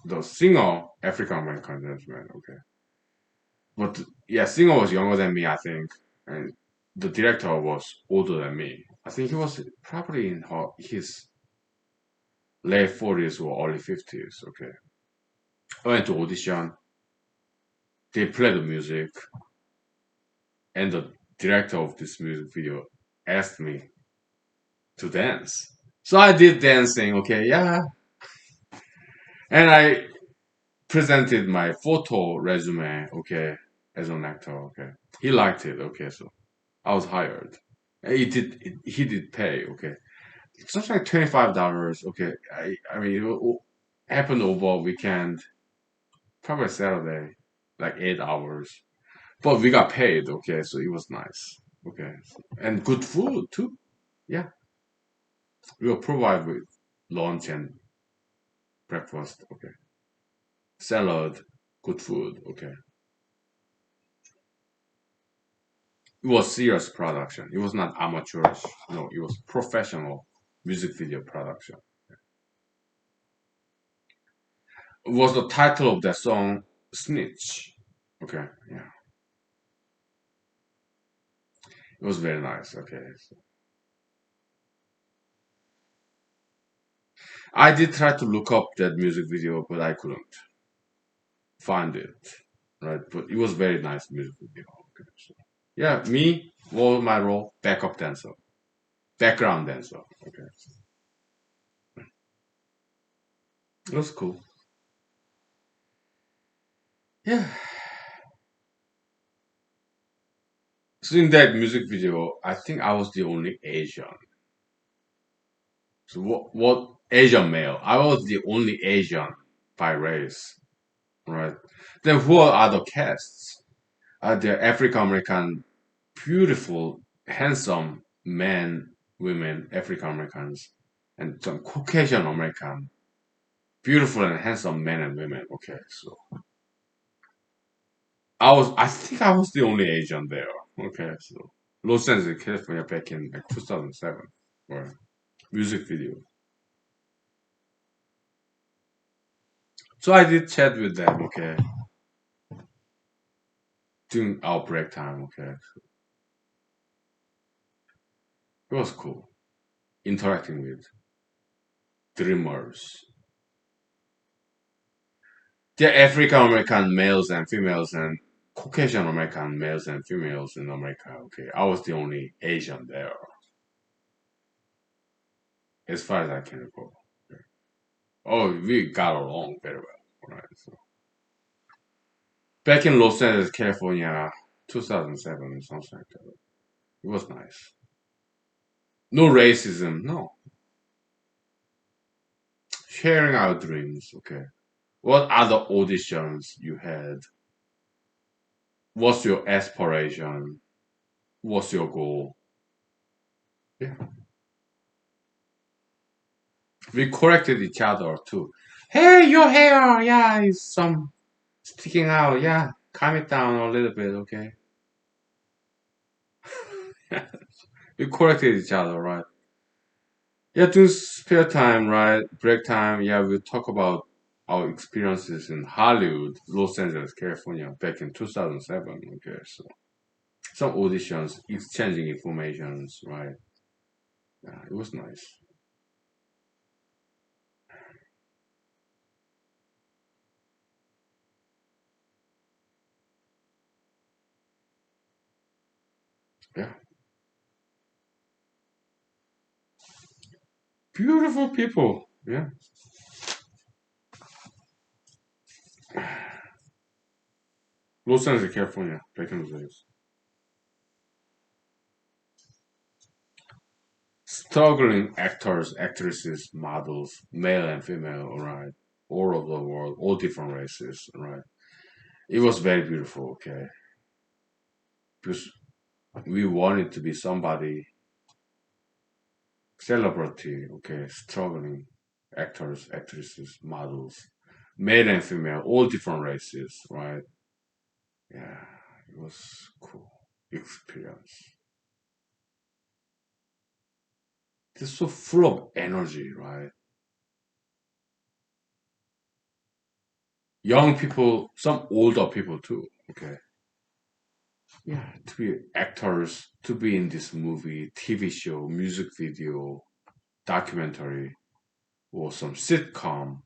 The singer, African American gentleman. Okay. But yeah, singer was younger than me, I think, and the director was older than me. I think he was probably in his late 40s or early 50s. Okay. I went to audition. They played the music, and the director of this music video asked me to dance. So I did dancing, okay, yeah. And I presented my photo resume, okay, as an actor, okay. He liked it, okay, so I was hired. He did pay, okay. Something like $25, okay. I mean, happened over weekend, probably Saturday, like 8 hours. But we got paid, okay, so it was nice, okay. And good food too, yeah. We were provided with lunch and breakfast, okay. Salad, good food, okay. It was serious production. It was not amateurish. No, it was professional music video production. It was the title of that song, Snitch. Okay, yeah. It was very nice. Okay. So I did try to look up that music video, but I couldn't find it. Right, but it was very nice music video. Okay, so yeah, me, what was my role? Backup dancer, background dancer. Okay, it was cool. Yeah. So in that music video, I think I was the only Asian. So what Asian male? I was the only Asian by race, right? Then who are other casts? Are there African American, beautiful, handsome men, women, African Americans, and some Caucasian American, beautiful and handsome men and women. Okay, so I think I was the only Asian there. Okay, so Los Angeles, California, back in like 2007, right? Music video. So I did chat with them, okay, during our break time, okay. It was cool interacting with dreamers. They're African American males and females and Caucasian American males and females in America, okay. I was the only Asian there, as far as I can recall. Okay. Oh, we got along very well, right? So back in Los Angeles, California, 2007, something like that. It was nice. No racism, no. Sharing our dreams, okay. What other auditions you had? What's your aspiration? What's your goal? Yeah. We corrected each other too. Hey, your hair, yeah, is some sticking out. Yeah, calm it down a little bit, okay? We corrected each other, right? Yeah, during spare time, right? Break time, yeah, we talk about our experiences in Hollywood, Los Angeles, California, back in 2007. Okay, so some auditions, exchanging informations, right? Yeah, it was nice. Yeah, beautiful people. Yeah, Los Angeles, California, back in the days. Struggling actors, actresses, models, male and female, right? All over the world, all different races, right? It was very beautiful, okay? Because we wanted to be somebody, celebrity, okay? Struggling actors, actresses, models, male and female, all different races, right? Yeah, it was cool experience. It's so full of energy, right? Young people, some older people too, okay? Yeah, to be actors, to be in this movie, TV show, music video, documentary, or some sitcom,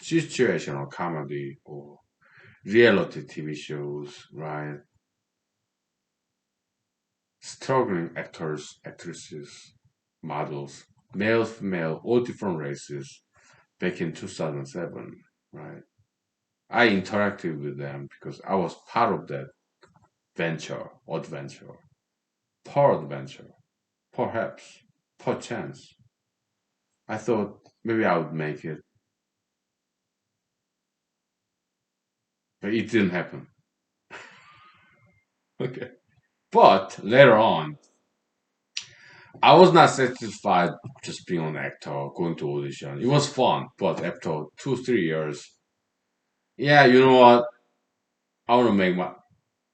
situational comedy, or reality TV shows, right? Struggling actors, actresses, models, male, female, all different races back in 2007, right? I interacted with them because I was part of that adventure, part adventure, perhaps, perchance. I thought maybe I would make it, but it didn't happen. Okay. But later on, I was not satisfied just being an actor, going to audition. It was fun, but after 2, 3 years, yeah, you know what? I want to make my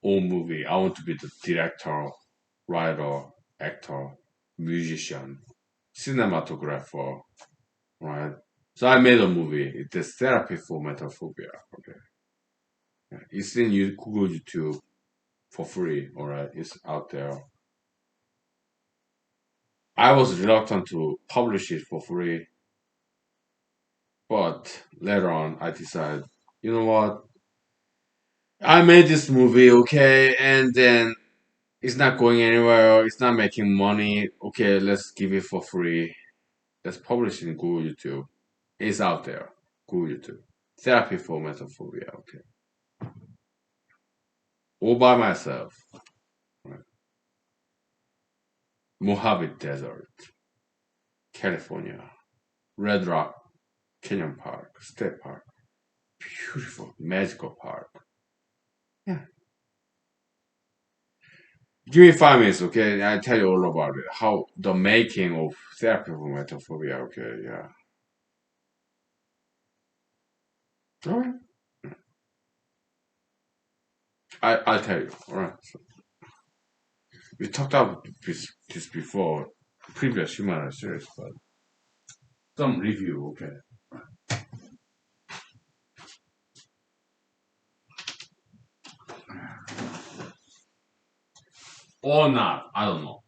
own movie. I want to be the director, writer, actor, musician, cinematographer, right? So I made a movie. It is therapy for metaphobia. Okay, yeah. It's in Google YouTube for free. All right, it's out there. I was reluctant to publish it for free But later on, I decided, you know what? I made this movie, okay, and then it's not going anywhere. It's not making money. Okay, let's give it for free. Let's publish it in Google YouTube. It's out there. Google YouTube. Therapy for Metaphobia. Okay, all by myself. Right. Mojave Desert, California. Red Rock Canyon Park, State Park. Beautiful, magical park. Yeah. Give me 5 minutes, okay? I tell you all about it. How the making of therapy for metaphobia. Okay, yeah. All right. I'll tell you. All right. So we talked about this before, previous human series, but some review. Okay. Or not. I don't know.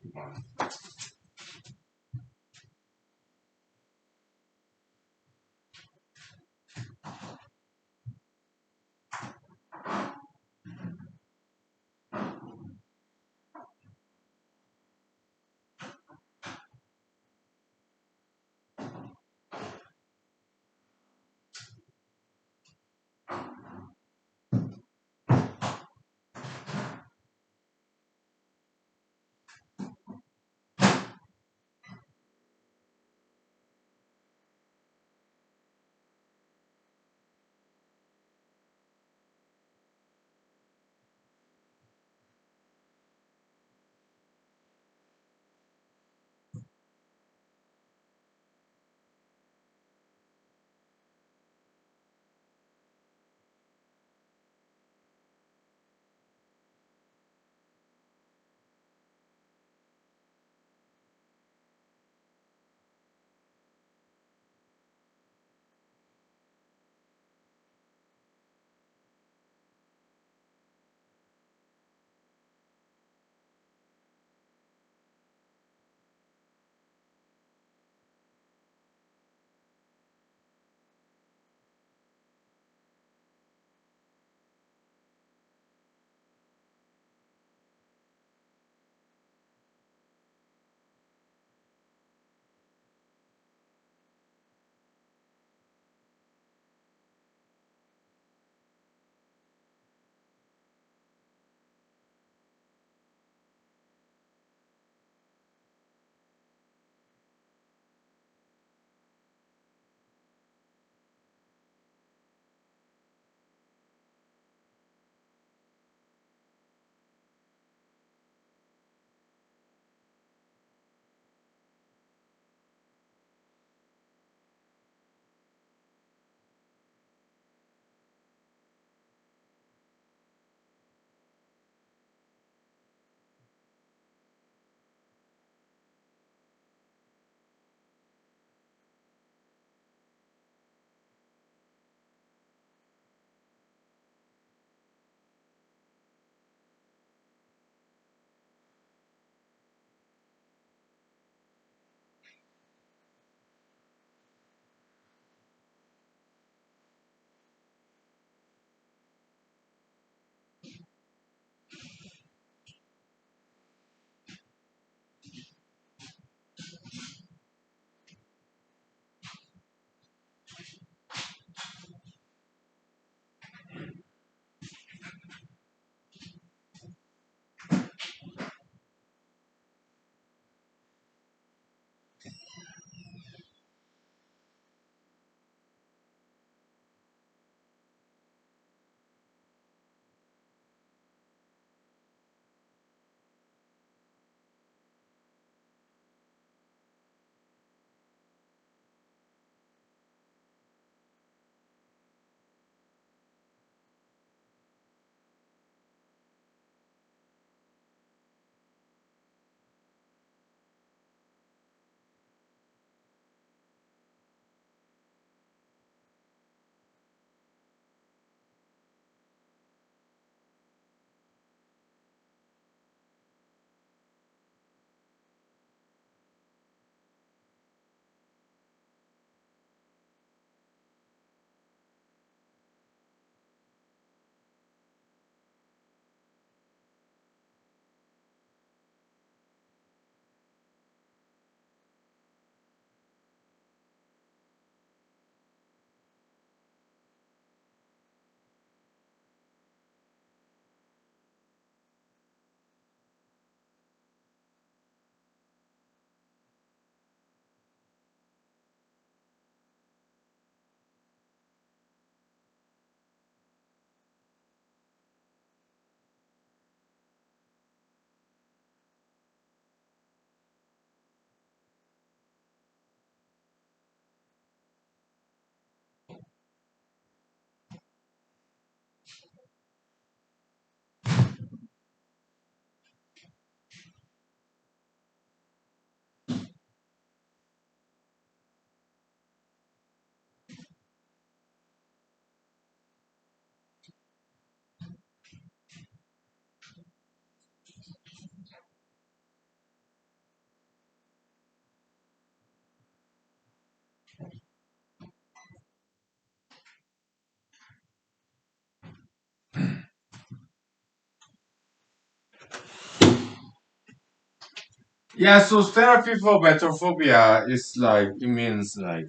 Yeah, so therapy for metrophobia is like it means like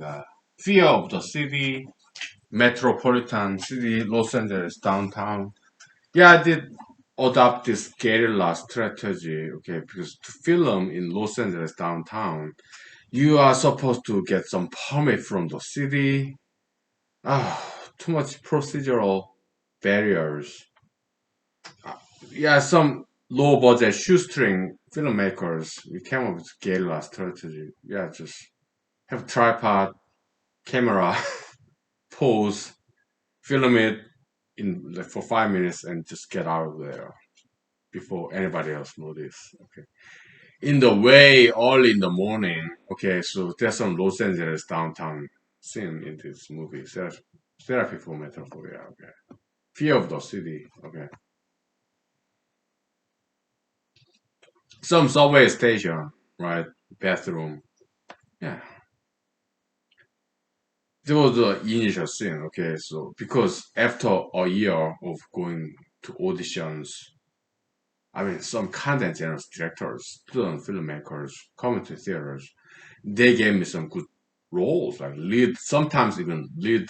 fear of the city, metropolitan city, Los Angeles downtown. Yeah, I did adopt this guerrilla strategy, okay, because to film in Los Angeles downtown, you are supposed to get some permit from the city. Too much procedural barriers. Yeah, some low budget shoestring filmmakers we came up with guerrilla strategy. Yeah, just have tripod, camera, pose, film it in like for 5 minutes and just get out of there before anybody else notice. Okay. In the way early in the morning. Okay, so there's some Los Angeles downtown scene in this movie. Therapy for Metrophobia. Okay. Fear of the city. Okay. Some subway station. Right. Bathroom. Yeah. There was the initial scene. Okay. So because after a year of going to auditions, I mean, some content generous directors, student filmmakers, coming to theaters, they gave me some good roles, like lead, sometimes even lead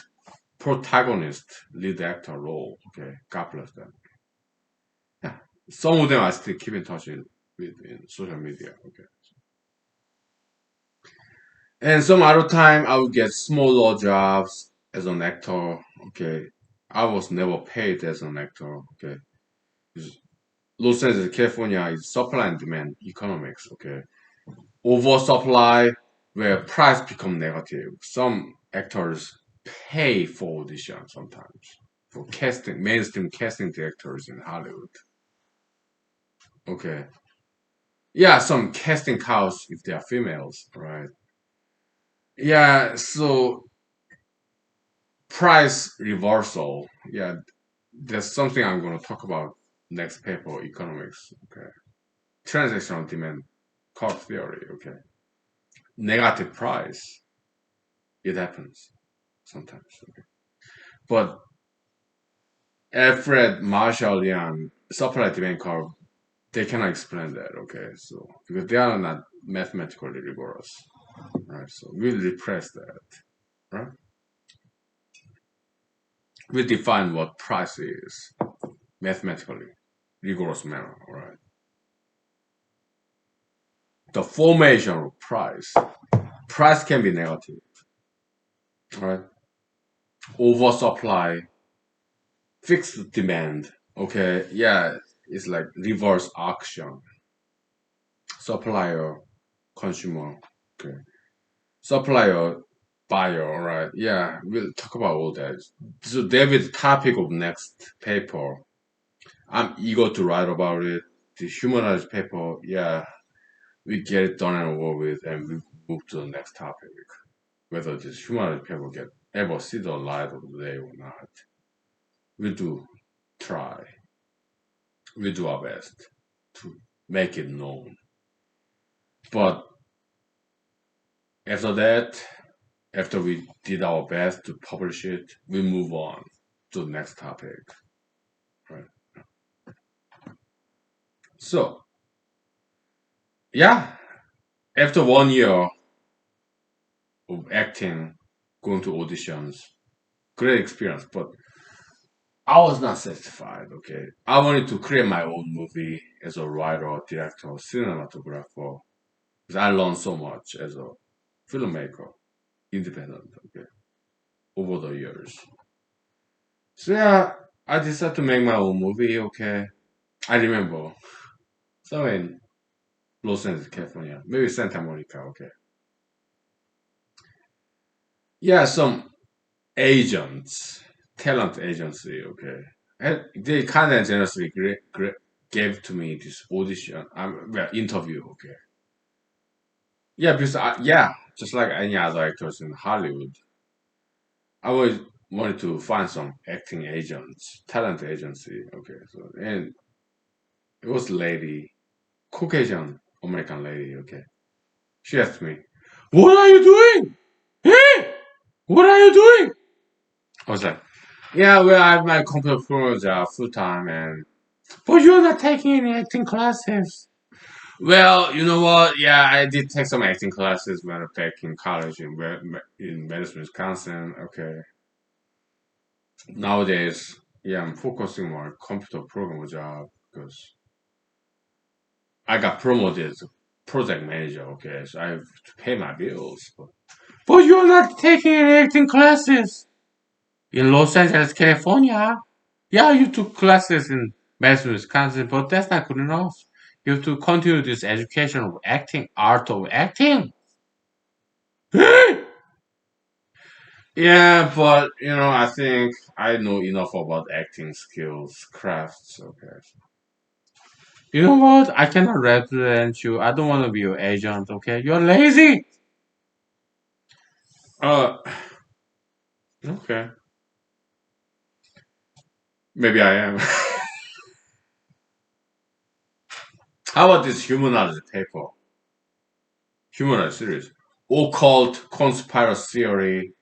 protagonist, lead actor role. Okay, God bless them. Yeah, some of them I still keep in touch with in social media. Okay, and some other time I would get smaller jobs as an actor. Okay, I was never paid as an actor. Okay, Los Angeles, California is supply and demand economics. Okay, oversupply where price become negative. Some actors pay for audition sometimes for casting mainstream casting directors in Hollywood. Okay. Yeah, some casting couch if they are females, right? Yeah, so price reversal. Yeah, that's something I'm gonna talk about next paper, economics. Okay. Transactional demand curve theory, okay. Negative price. It happens sometimes. Okay. But Alfred Marshall Young supply demand curve, they cannot explain that, okay? So because they are not mathematically rigorous, right? So we'll repress that, right? We define what price is mathematically rigorous manner, right? The formation of price. Price can be negative, right? Oversupply, fixed demand. Okay, yeah, it's like reverse auction. Supplier, consumer. Okay. Supplier, buyer, all right. Yeah, we'll talk about all that. So David, topic of next paper. I'm eager to write about it. The humanized paper, yeah, we get it done and over with, and we move to the next topic. Whether this humanized paper get ever see the light of the day or not, we do try. We do our best to make it known. But after that, after we did our best to publish it, we move on to the next topic. Right. So yeah, after 1 year of acting, going to auditions, great experience, but I was not satisfied. Okay, I wanted to create my own movie as a writer, director, cinematographer, because I learned so much as a filmmaker, independent. Okay, over the years. So yeah, I decided to make my own movie. Okay, I remember somewhere in Los Angeles, California, maybe Santa Monica. Okay, yeah, some agents, talent agency. Okay, and they kind of generously gave to me this audition, well, interview. Okay, yeah, because yeah, just like any other actors in Hollywood, I always wanted to find some acting agents, talent agency. Okay, so and it was a lady, Caucasian American lady. Okay, she asked me, "What are you doing? Hey, what are you doing?" I was like, "Yeah, well, I have my computer job full time, and but you're not taking any acting classes. Well, you know what? Yeah, I did take some acting classes when back in college in Madison, Wisconsin. Okay, nowadays, yeah, I'm focusing more on computer programmer job because I got promoted to project manager. Okay, so I have to pay my bills. But you're not taking any acting classes in Los Angeles, California. Yeah, you took classes in Madison, Wisconsin, but that's not good enough. You have to continue this education of acting, art of acting. Yeah, but I think I know enough about acting skills, crafts. Okay, you know what? I cannot represent you. I don't want to be your agent. Okay, you're lazy. Uh, okay, maybe I am. How about this humanology paper? Humanology series, occult, conspiracy theory,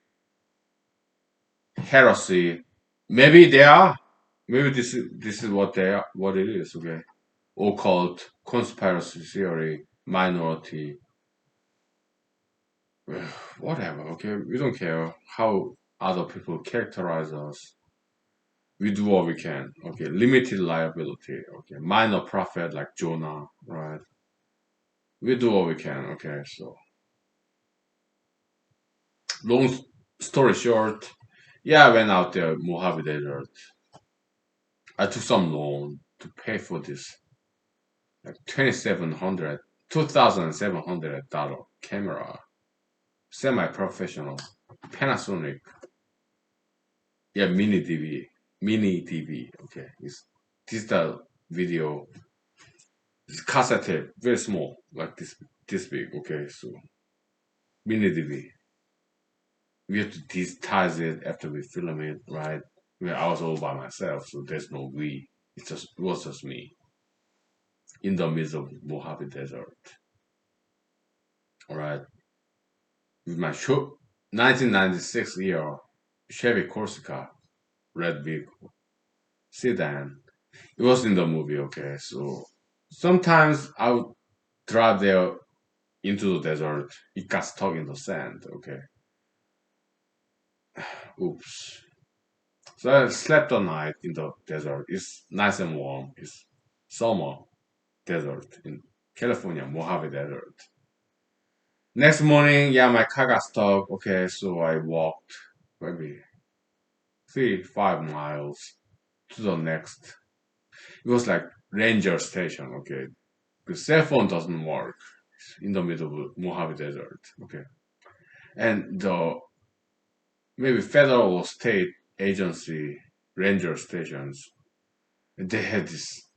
heresy. Maybe they are. Maybe this is what they are. What it is. Okay, occult, conspiracy theory, minority. Whatever, okay? We don't care how other people characterize us. We do what we can, okay? Limited liability, okay? Minor profit like Jonah, right? We do what we can, okay? So, long story short, yeah, I went out there, Mojave Desert. I took some loan to pay for this, like 2,700 dollar camera, semi-professional, Panasonic. Yeah, mini DV. Okay, it's digital video. It's cassette tape, very small, like this big. Okay, so mini DV. We have to digitize it after we film it, right? I was all by myself, so there's no we. It was just me in the middle of Mojave Desert. All right, with my 1996 year Chevy Corsica red vehicle sedan. It was in the movie, okay. So sometimes I would drive there into the desert. It got stuck in the sand, okay. Oops. So I slept all night in the desert. It's nice and warm. It's summer desert in California, Mojave Desert. Next morning, yeah, my car got stuck. Okay, so I walked maybe 5 miles to the next. It was like ranger station. Okay, the cell phone doesn't work in the middle of Mojave Desert. Okay, and the maybe federal or state agency ranger stations, they had this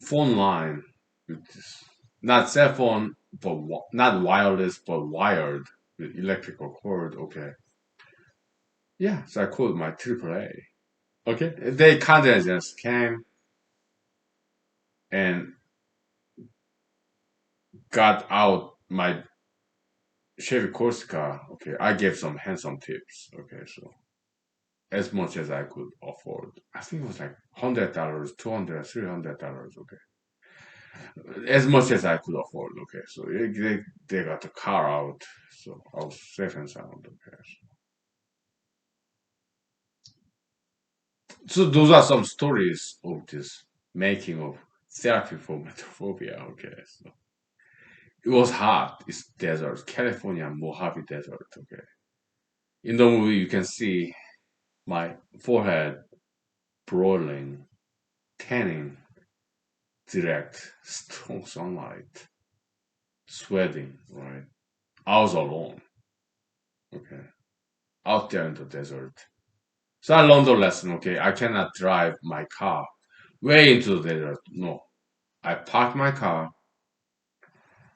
phone line with this not cell phone but not wireless but wired with electrical cord. Okay, yeah, so I called my AAA. Okay, they kind of just came and got out my Chevy Corsica. Okay, I gave some handsome tips. Okay, so as much as I could afford. I think it was like $100, 200, $300. Okay, as much as I could afford. Okay, so they got the car out, so I was safe and sound. Okay, so those are some stories of this making of therapy for metaphobia. Okay, so it was hot. It's desert, California, Mojave Desert. Okay, in the movie you can see my forehead broiling, tanning, direct, strong sunlight, sweating. Right, I was alone. Okay, out there in the desert. So I learned a lesson, okay? I cannot drive my car way into the desert. No. I park my car,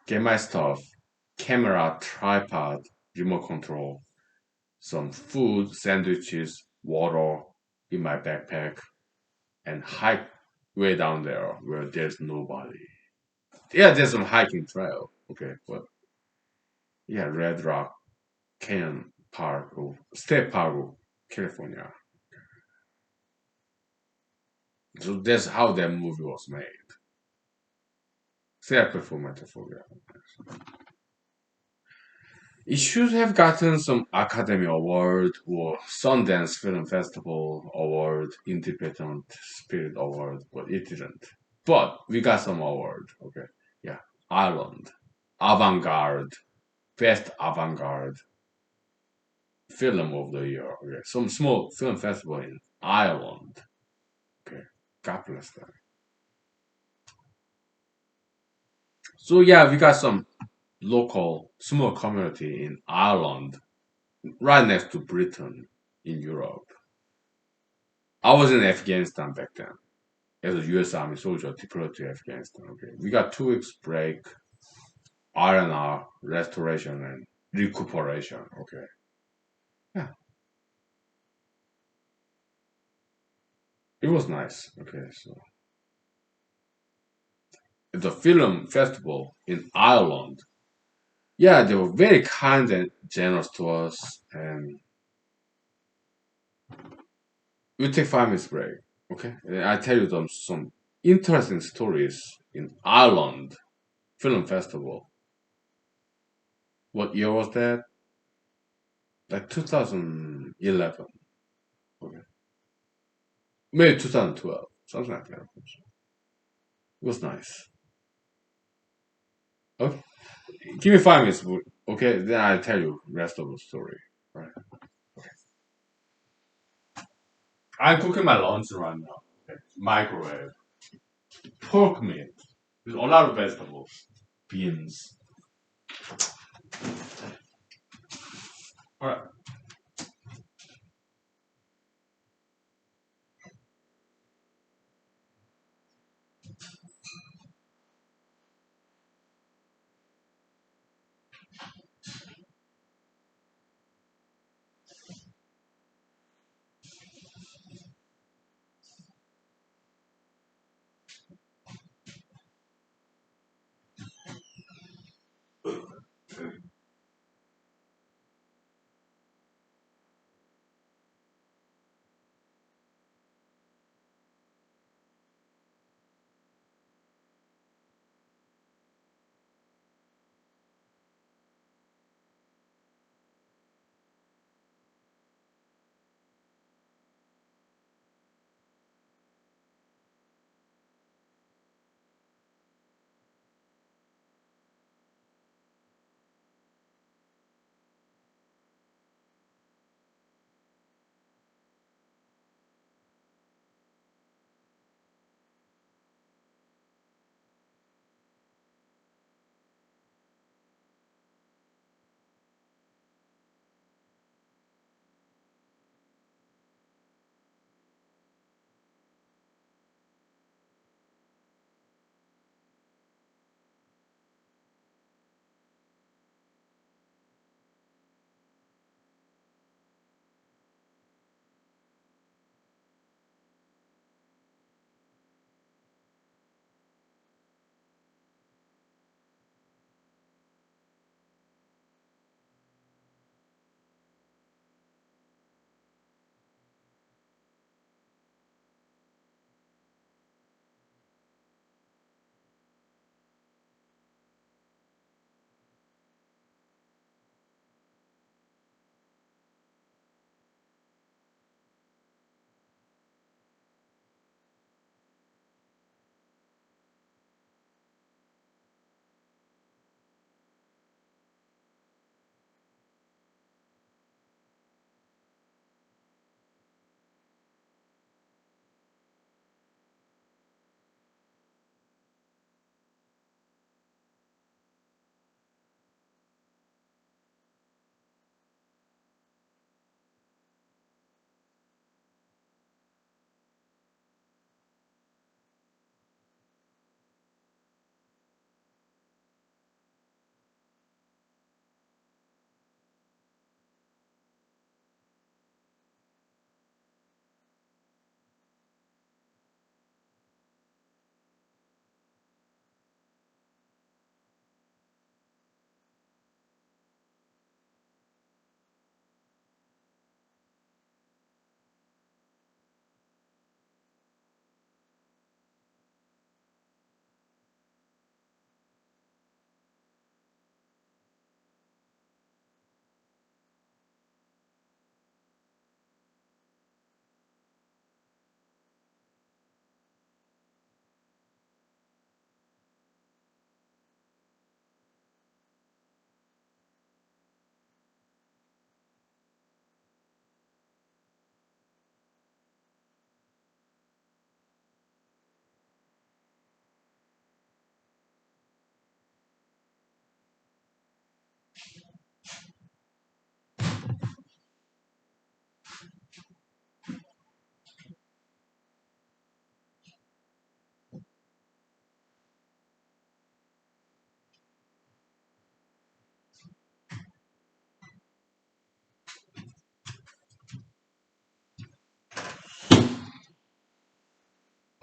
get my stuff, camera, tripod, remote control, some food, sandwiches, water in my backpack, and hike way down there where there's nobody. Yeah, there's some hiking trail, okay, but yeah, Red Rock Canyon Park or State Park of California. So that's how that movie was made. therapy for metaphobia. It should have gotten some Academy Award or Sundance Film Festival Award, Independent Spirit Award, but it didn't. But we got some award. Okay, yeah, Ireland, avant-garde, best avant-garde film of the year. Okay, some small film festival in Ireland. Okay, God bless them. So yeah, we got some local small community in Ireland, right next to Britain in Europe. I was in Afghanistan back then as a U.S. Army soldier deployed to Afghanistan. Okay, we got 2 weeks break, R&R, restoration and recuperation. Okay, yeah, it was nice. Okay, so the film festival in Ireland, yeah, they were very kind and generous to us, and we take 5 minutes break. Okay, and I tell you some interesting stories in Ireland film festival. What year was that? Like 2011. Okay. Maybe 2012. Something like that. It was nice. Okay. Give me 5 minutes. Okay, then I'll tell you the rest of the story. Right. I'm cooking my lunch right now. Okay. Microwave. Pork meat. With a lot of vegetables. Beans. Alright.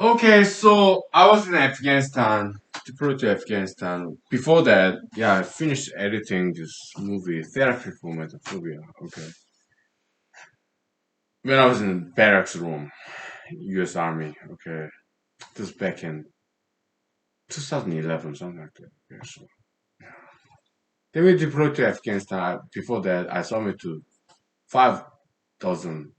Okay, so I was in Afghanistan, deployed to Afghanistan. Before that, yeah, I finished editing this movie, Therapy for Metaphobia. Okay, when I was in barracks room, U.S. Army. Okay, this back in 2011, something like that. Yeah, so then we deployed to Afghanistan. Before that, I submitted to 5,000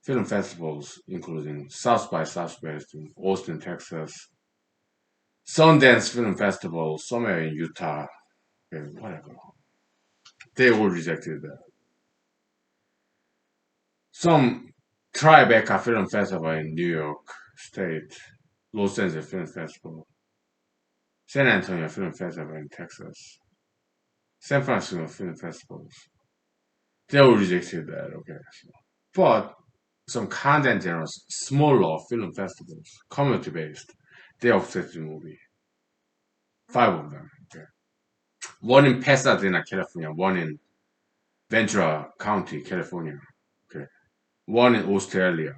film festivals, including South by Southwest in Austin, Texas, Sundance Film Festival somewhere in Utah, and whatever. They all rejected that. Some Tribeca Film Festival in New York State, Los Angeles Film Festival, San Antonio Film Festival in Texas, San Francisco Film Festivals. They all rejected that, okay. So. But some content generous, smaller film festivals, community based, they accepted the movie. Five of them. Okay. One in Pasadena, California, one in Ventura County, California. Okay. One in Australia,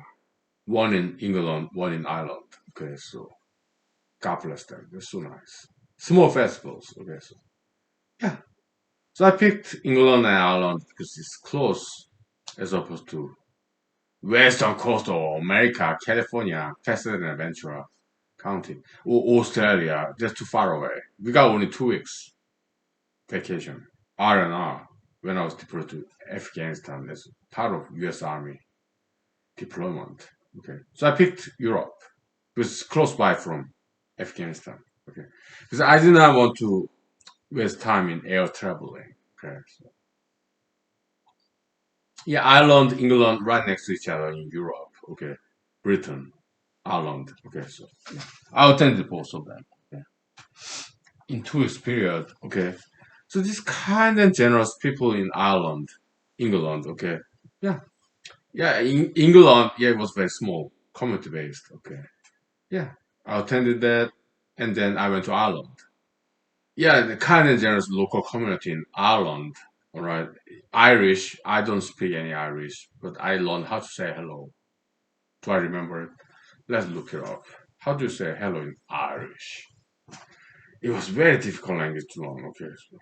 one in England, one in Ireland. Okay, so God bless them. They're so nice. Small festivals. Okay, so yeah. So I picked England and Ireland because it's close as opposed to western coast of America, California, Pasadena, Ventura County, or Australia. That's too far away. We got only 2 weeks vacation. R&R when I was deployed to Afghanistan as part of U.S. Army deployment. Okay, so I picked Europe because it's close by from Afghanistan. Okay, because I did not want to waste time in air traveling. Okay, so yeah, Ireland, England, right next to each other in Europe. Okay, Britain, Ireland. Okay, so yeah. I attended both of them. Okay. In 2 weeks period. Okay, so these kind and generous people in Ireland, England. Okay, yeah, yeah, in England, yeah, it was very small, community based. Okay, yeah, I attended that, and then I went to Ireland. Yeah, the kind of generous local community in Ireland. All right, Irish. I don't speak any Irish, but I learned how to say hello. Do I remember it? Let's look it up. How do you say hello in Irish? It was very difficult language to learn. Okay, so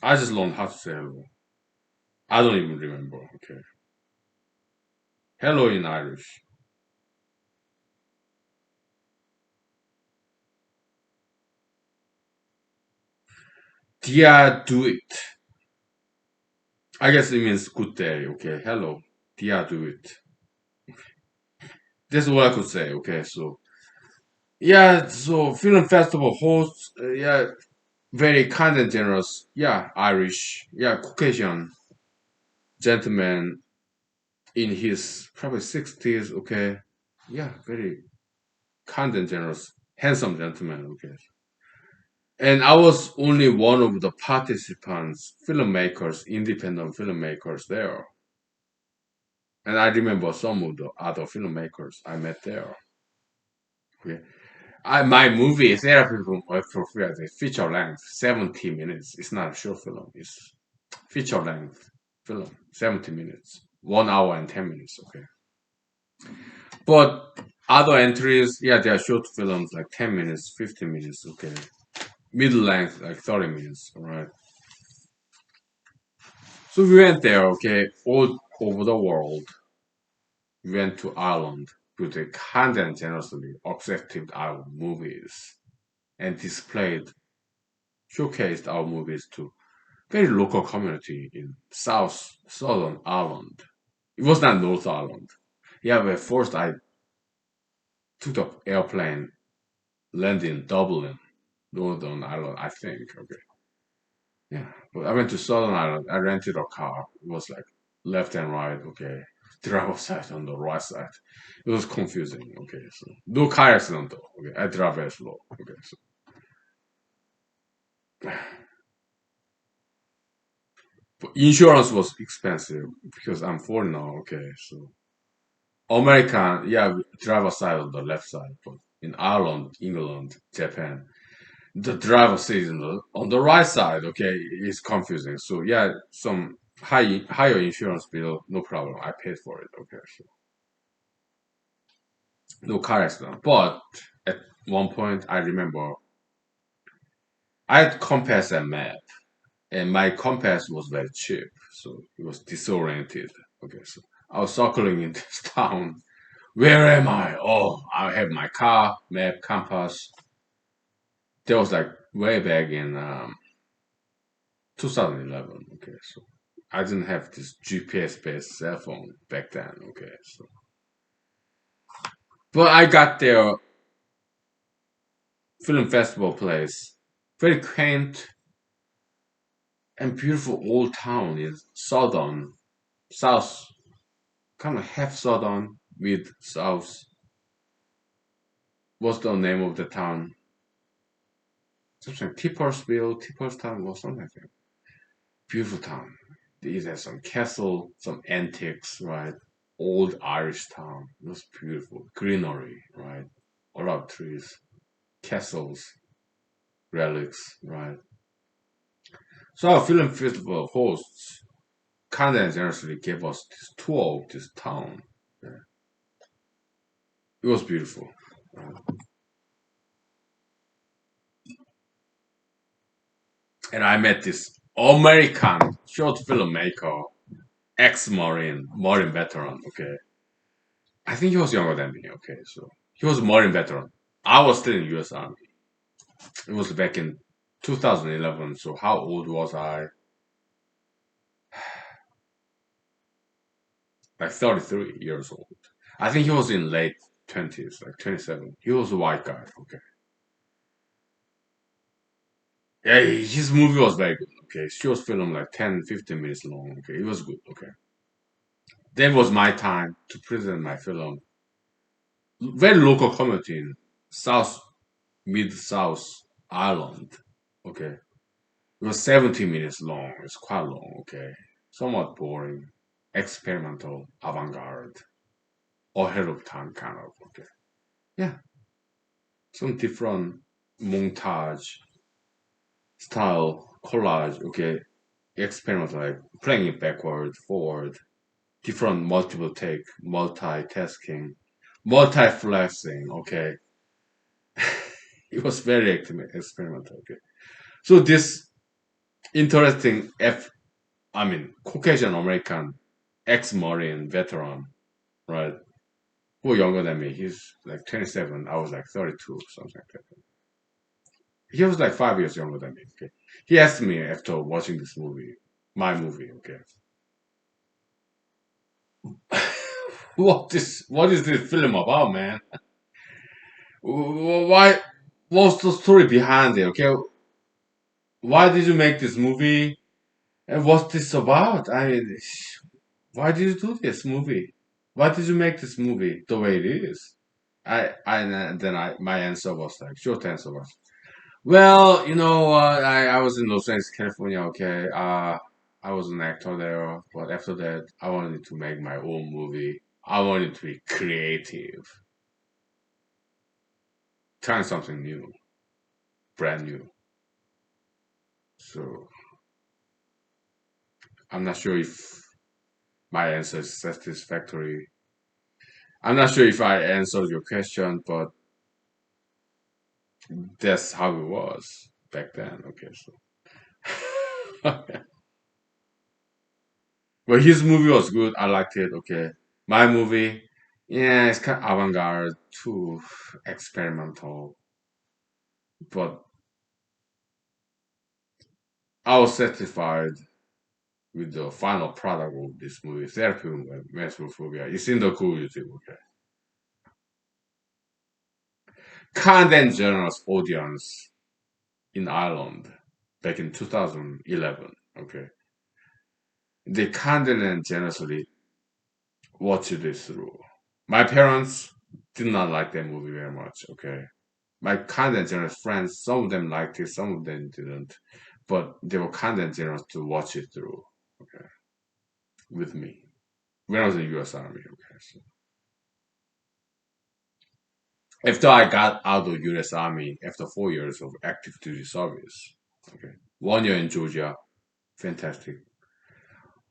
I just learned how to say hello. I don't even remember. Okay, hello in Irish. Dia do it. I guess it means good day. Okay, hello. Dia do it. That's what I could say. Okay, so yeah, so film festival hosts, yeah, very kind and generous. Yeah, Irish, yeah, Caucasian gentleman in his probably 60s. Okay, yeah, very kind and generous, handsome gentleman. Okay, and I was only one of the participants, filmmakers, independent filmmakers there. And I remember some of the other filmmakers I met there. Okay. My movie Therapy for Free is feature length, 70 minutes. It's not a short film. It's feature length film, 70 minutes, 1 hour and 10 minutes. Okay, but other entries, yeah, they are short films like 10 minutes, 15 minutes. Okay, middle length like 30 minutes. All right. So we went there. Okay, all over the world. We went to Ireland to the content generously accepted our movies and displayed, showcased our movies to very local community in Southern Ireland. It was not North Ireland. Yeah, but first I took the airplane, landed in Dublin, Northern Ireland, I think. Okay. Yeah. But I went to Southern Ireland. I rented a car. It was like left and right. Okay. Driver side on the right side. It was confusing. Okay. So no car accident though. Okay. I drive very slow. Okay. So but insurance was expensive because I'm foreigner. Okay. So American, yeah, driver side on the left side, but in Ireland, England, Japan, the driver seat on the right side. Okay, it's confusing. So yeah, some higher insurance bill, no problem. I paid for it. Okay, so no car accident. But at one point, I remember I had compass and map, and my compass was very cheap, so it was disoriented. Okay, so I was circling in this town. Where am I? Oh, I have my car, map, compass. That was like way back in 2011. Okay, so I didn't have this GPS based cell phone back then. Okay, so but I got there film festival place, very quaint and beautiful old town in southern south, kind of half southern with south. What's the name of the town? Something Tippersville, Tipperstown, or something like that. Beautiful town. These have some castle, some antiques, right? Old Irish town. It was beautiful. Greenery, right? A lot of trees, castles, relics, right? So our film festival hosts kindly and generously gave us this tour of this town. Yeah. It was beautiful. Right? And I met this American short filmmaker, ex-Marine, Marine veteran. Okay, I think he was younger than me. Okay, so he was a Marine veteran. I was still in U.S. Army. It was back in 2011. So how old was I? Like 33 years old. I think he was in late 20s, like 27. He was a white guy. Okay. Yeah, his movie was very good. Okay, she was filmed like 10, 15 minutes long. Okay, it was good. Okay. That was my time to present my film. Very local community in South, Mid South Ireland. Okay. It was 70 minutes long. It's quite long. Okay. Somewhat boring, experimental, avant garde, ahead of time kind of. Okay. Yeah. Some different montage style collage. Okay. Experiment like playing it backward, forward, different multiple take, multitasking, multi-flexing. Okay. It was very experimental. Okay. So this interesting I mean, Caucasian American ex-Marine veteran, right? Who younger than me. He's like 27. I was like 32, something like that. He was like 5 years younger than me. Okay. He asked me after watching this movie, my movie. Okay. What is this film about, man? Why? What's the story behind it? Okay. Why did you make this movie? And what's this about? I mean, why did you do this movie? Why did you make this movie the way it is? And then my answer was like, short answer was, well, I was in Los Angeles, California. Okay, I was an actor there, but after that, I wanted to make my own movie. I wanted to be creative, trying something new, brand new. So I'm not sure if my answer is satisfactory. I'm not sure if I answered your question, but that's how it was back then. Okay, so but his movie was good. I liked it. Okay, my movie, yeah, it's kind of avant-garde, too experimental, but I was satisfied with the final product of this movie, Therapy with Mesophobia. It's in the cool YouTube. Okay, kind and generous audience in Ireland back in 2011. Okay, they kindly and generously watched this through. My parents did not like that movie very much. Okay, my kind and generous friends, some of them liked it, some of them didn't, but they were kind and generous to watch it through. Okay, with me when I was in the U.S. Army. Okay, so after I got out of U.S. Army after 4 years of active duty service. Okay, 1 year in Georgia, fantastic.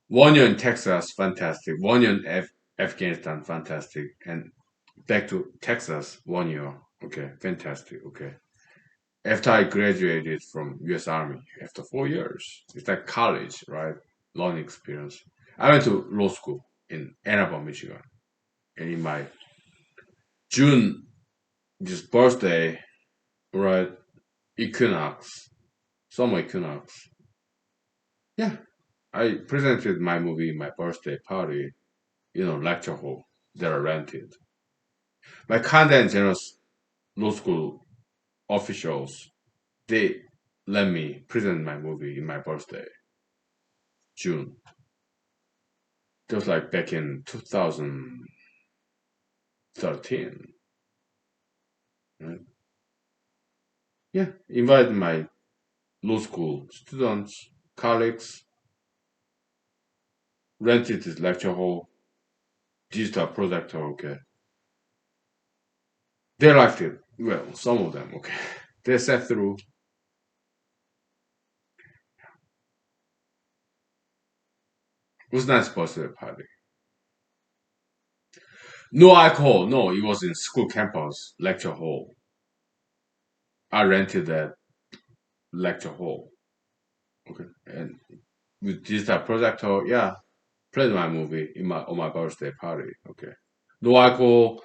1 year in Texas, fantastic. 1 year in Afghanistan, fantastic. And back to Texas 1 year. Okay, fantastic. Okay. After I graduated from U.S. Army, after 4 years, it's like college, right? Learning experience. I went to law school in Ann Arbor, Michigan, and in my June, this birthday, right? Equinox, summer equinox. Yeah, I presented my movie in my birthday party, lecture hall that I rented. My kind and generous law school officials, they let me present my movie in my birthday, June. That was like back in 2013, right? Yeah, invited my law school students, colleagues, rented this lecture hall, digital projector, okay. They liked it. Well, some of them, okay. They sat through. It was not supposed to be a party. No alcohol. No, it was in school campus lecture hall. I rented that lecture hall. Okay, and with digital projector, yeah, played my movie in my on my birthday party. Okay, no alcohol.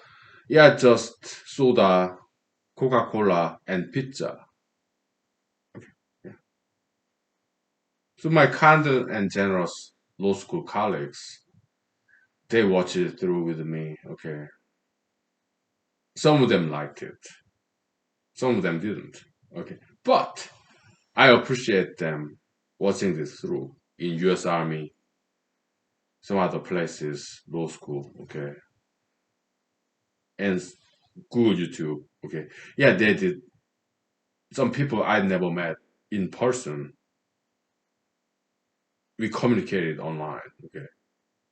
Yeah, just soda, Coca Cola, and pizza. Yeah. So my kind and generous law school colleagues, they watched it through with me. Okay, some of them liked it, some of them didn't. Okay, but I appreciate them watching this through in U.S. Army, some other places, law school. Okay, and Google YouTube. Okay, yeah, they did. Some people I never met in person, we communicated online. Okay,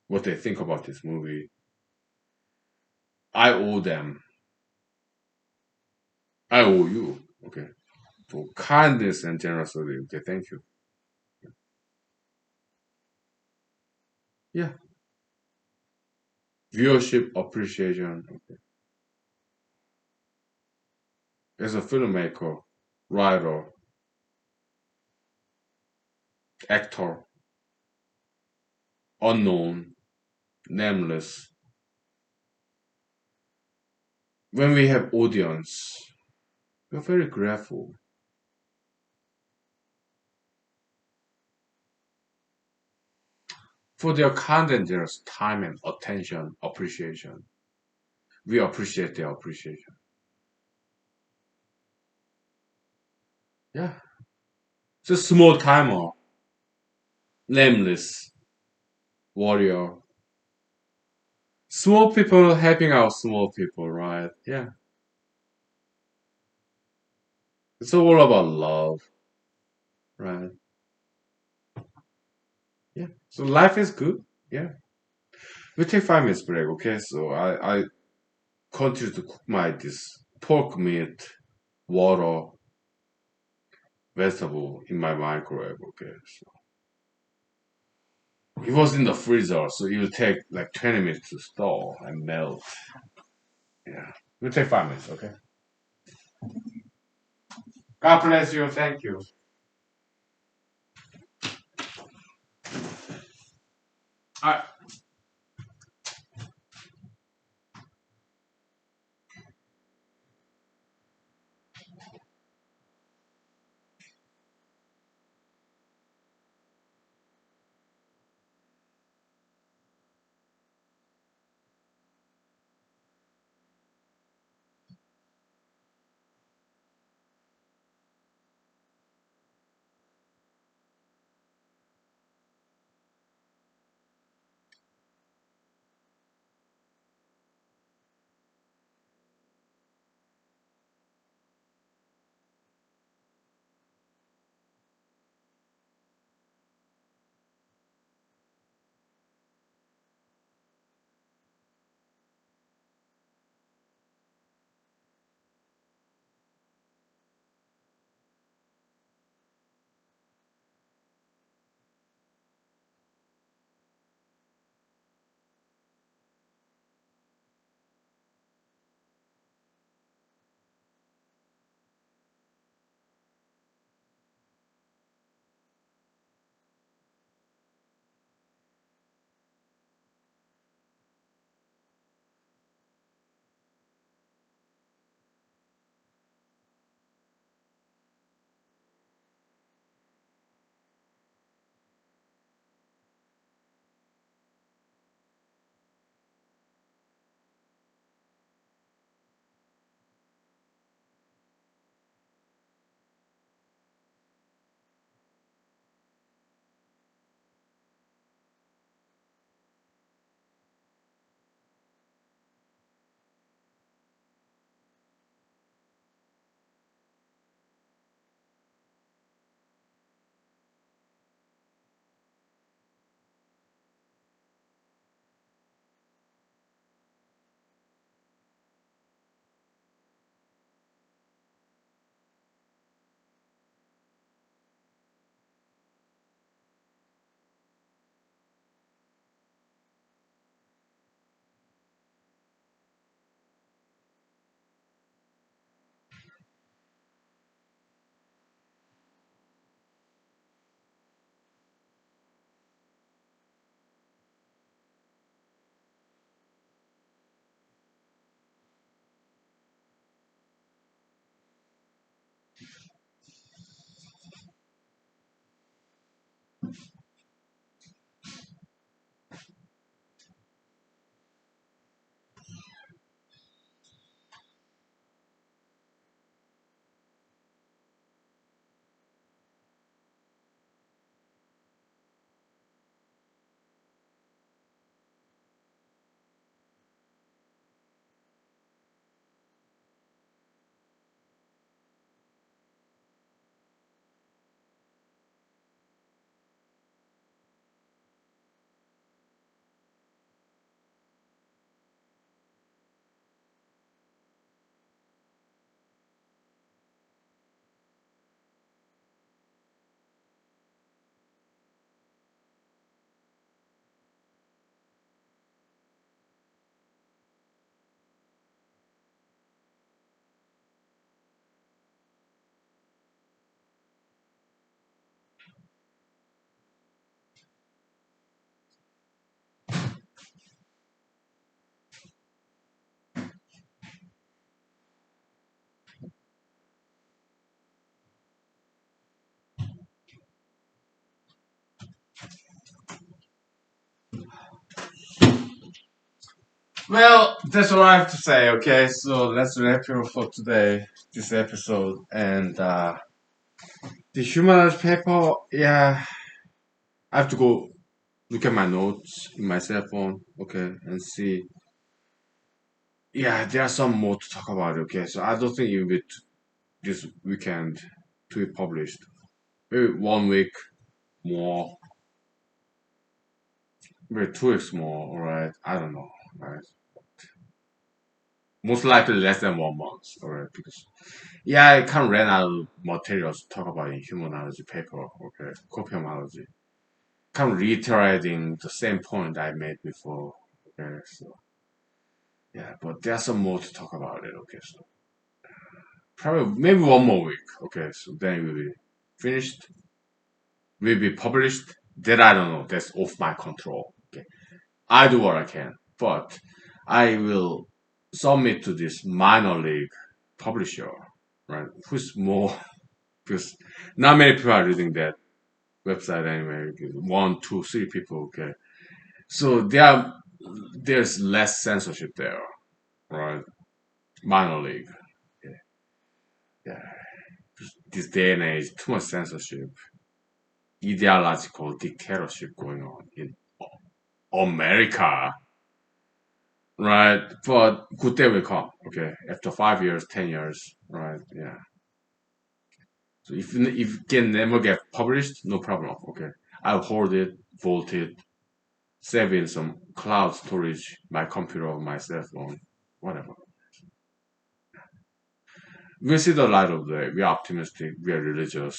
what they think about this movie. I owe them. I owe you. Okay, for kindness and generosity. Okay, thank you. Yeah, viewership appreciation. Okay. As a filmmaker, writer, actor, unknown, nameless. When we have audience, we're very grateful for their kind and generous time and attention, appreciation. We appreciate their appreciation. Yeah, it's a small timer, nameless warrior. Small people helping out small people, right? Yeah, it's all about love, right? Yeah. So life is good. Yeah. We take 5 minutes break, okay? So I continue to cook my this pork meat, water, vegetable in my microwave, okay? So it was in the freezer, so it will take like 20 minutes to thaw and melt. Yeah. We'll take 5 minutes, okay? God bless you. Thank you. All right. Well, that's all I have to say. Okay, so let's wrap it up for today, this episode, and the humanist paper. Yeah, I have to go look at my notes in my cell phone. Okay, and see. Yeah, there are some more to talk about. Okay, so I don't think it will be this weekend to be published. Maybe 1 week more, maybe 2 weeks more. All right, I don't know. Right, most likely less than 1 month. All right, because yeah, I can't run out of materials to talk about in humanology paper. Okay, copiomology. Can't reiterating the same point I made before. Okay, so yeah, but there's some more to talk about it. Okay, so probably maybe 1 more week. Okay, so then it will be finished, will be published. That I don't know. That's off my control. Okay, I do what I can, but I will submit to this minor league publisher, right? Who's more because not many people are reading that website anyway. One, two, three people. Okay, so there's less censorship there, right? Minor league. Yeah, yeah. This day and age, too much censorship, ideological dictatorship going on in America, right? But good day will come, okay? After 5 years, 10 years, right? Yeah. So if it can never get published, no problem, okay? I'll hold it, vault it, save in some cloud storage, my computer, my cell phone, whatever. We see the light of the day. We're optimistic. We are religious.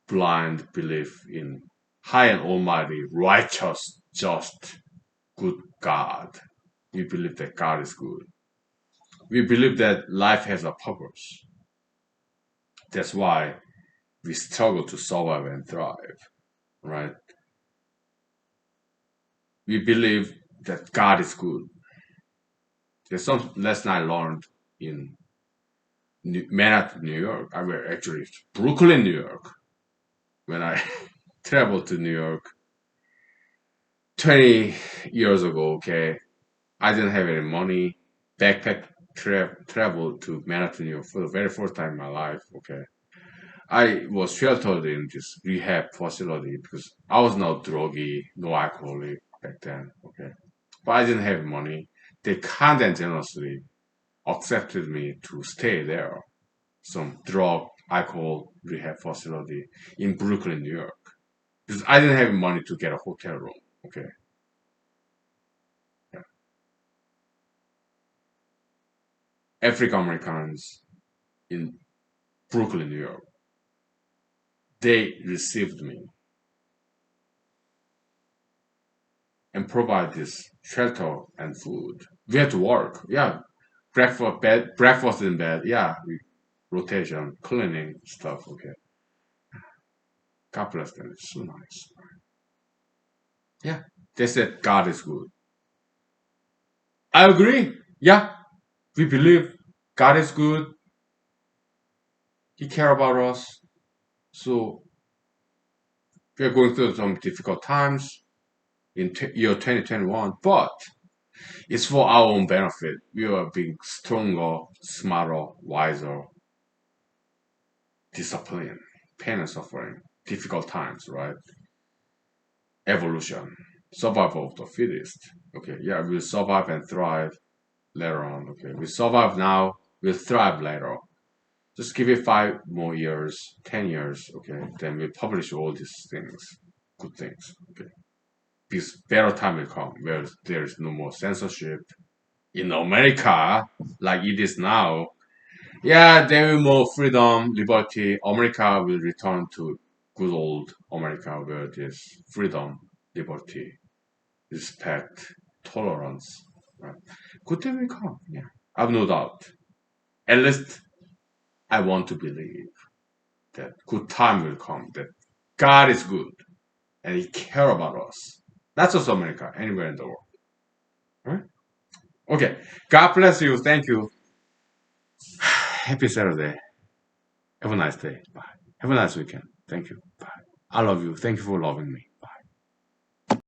Blind belief in high and almighty, righteous, just, good God. We believe that God is good. We believe that life has a purpose. That's why we struggle to survive and thrive, right? We believe that God is good. There's some lesson I learned in Manhattan, New York. I were actually Brooklyn, New York, when I traveled to New York 20 years ago. Okay, I didn't have any money. Backpack travel to Manhattan, New York for the very first time in my life. Okay, I was sheltered in this rehab facility because I was not druggy, no alcoholic back then. Okay, but I didn't have money. They kind and generously accepted me to stay there, some drug alcohol rehab facility in Brooklyn, New York, because I didn't have money to get a hotel room. Okay, yeah. African Americans in Brooklyn, New York, they received me and provide this shelter and food. We had to work. Yeah, breakfast in bed. Yeah, rotation, cleaning stuff. Okay, God bless them. It's so nice. Yeah, they said God is good. I agree. Yeah, we believe God is good. He care about us. So we are going through some difficult times in year 2021, but it's for our own benefit. We are being stronger, smarter, wiser, discipline, pain and suffering, difficult times, right? Evolution, survival of the fittest. Okay, yeah, we'll survive and thrive later on. Okay, we survive now, we'll thrive later. Just give it 5 more years, 10 years. Okay, then we publish all these things, good things. Okay, because better time will come where there is no more censorship in America like it is now. Yeah, there will be more freedom, liberty. America will return to good old America where there's freedom, liberty, respect, tolerance. Right? Good day will come. Yeah, I have no doubt. At least I want to believe that good time will come. That God is good and He care about us. Not just America, anywhere in the world. Right? Okay. God bless you. Thank you. Happy Saturday. Have a nice day. Bye. Have a nice weekend. Thank you. Bye. I love you. Thank you for loving me.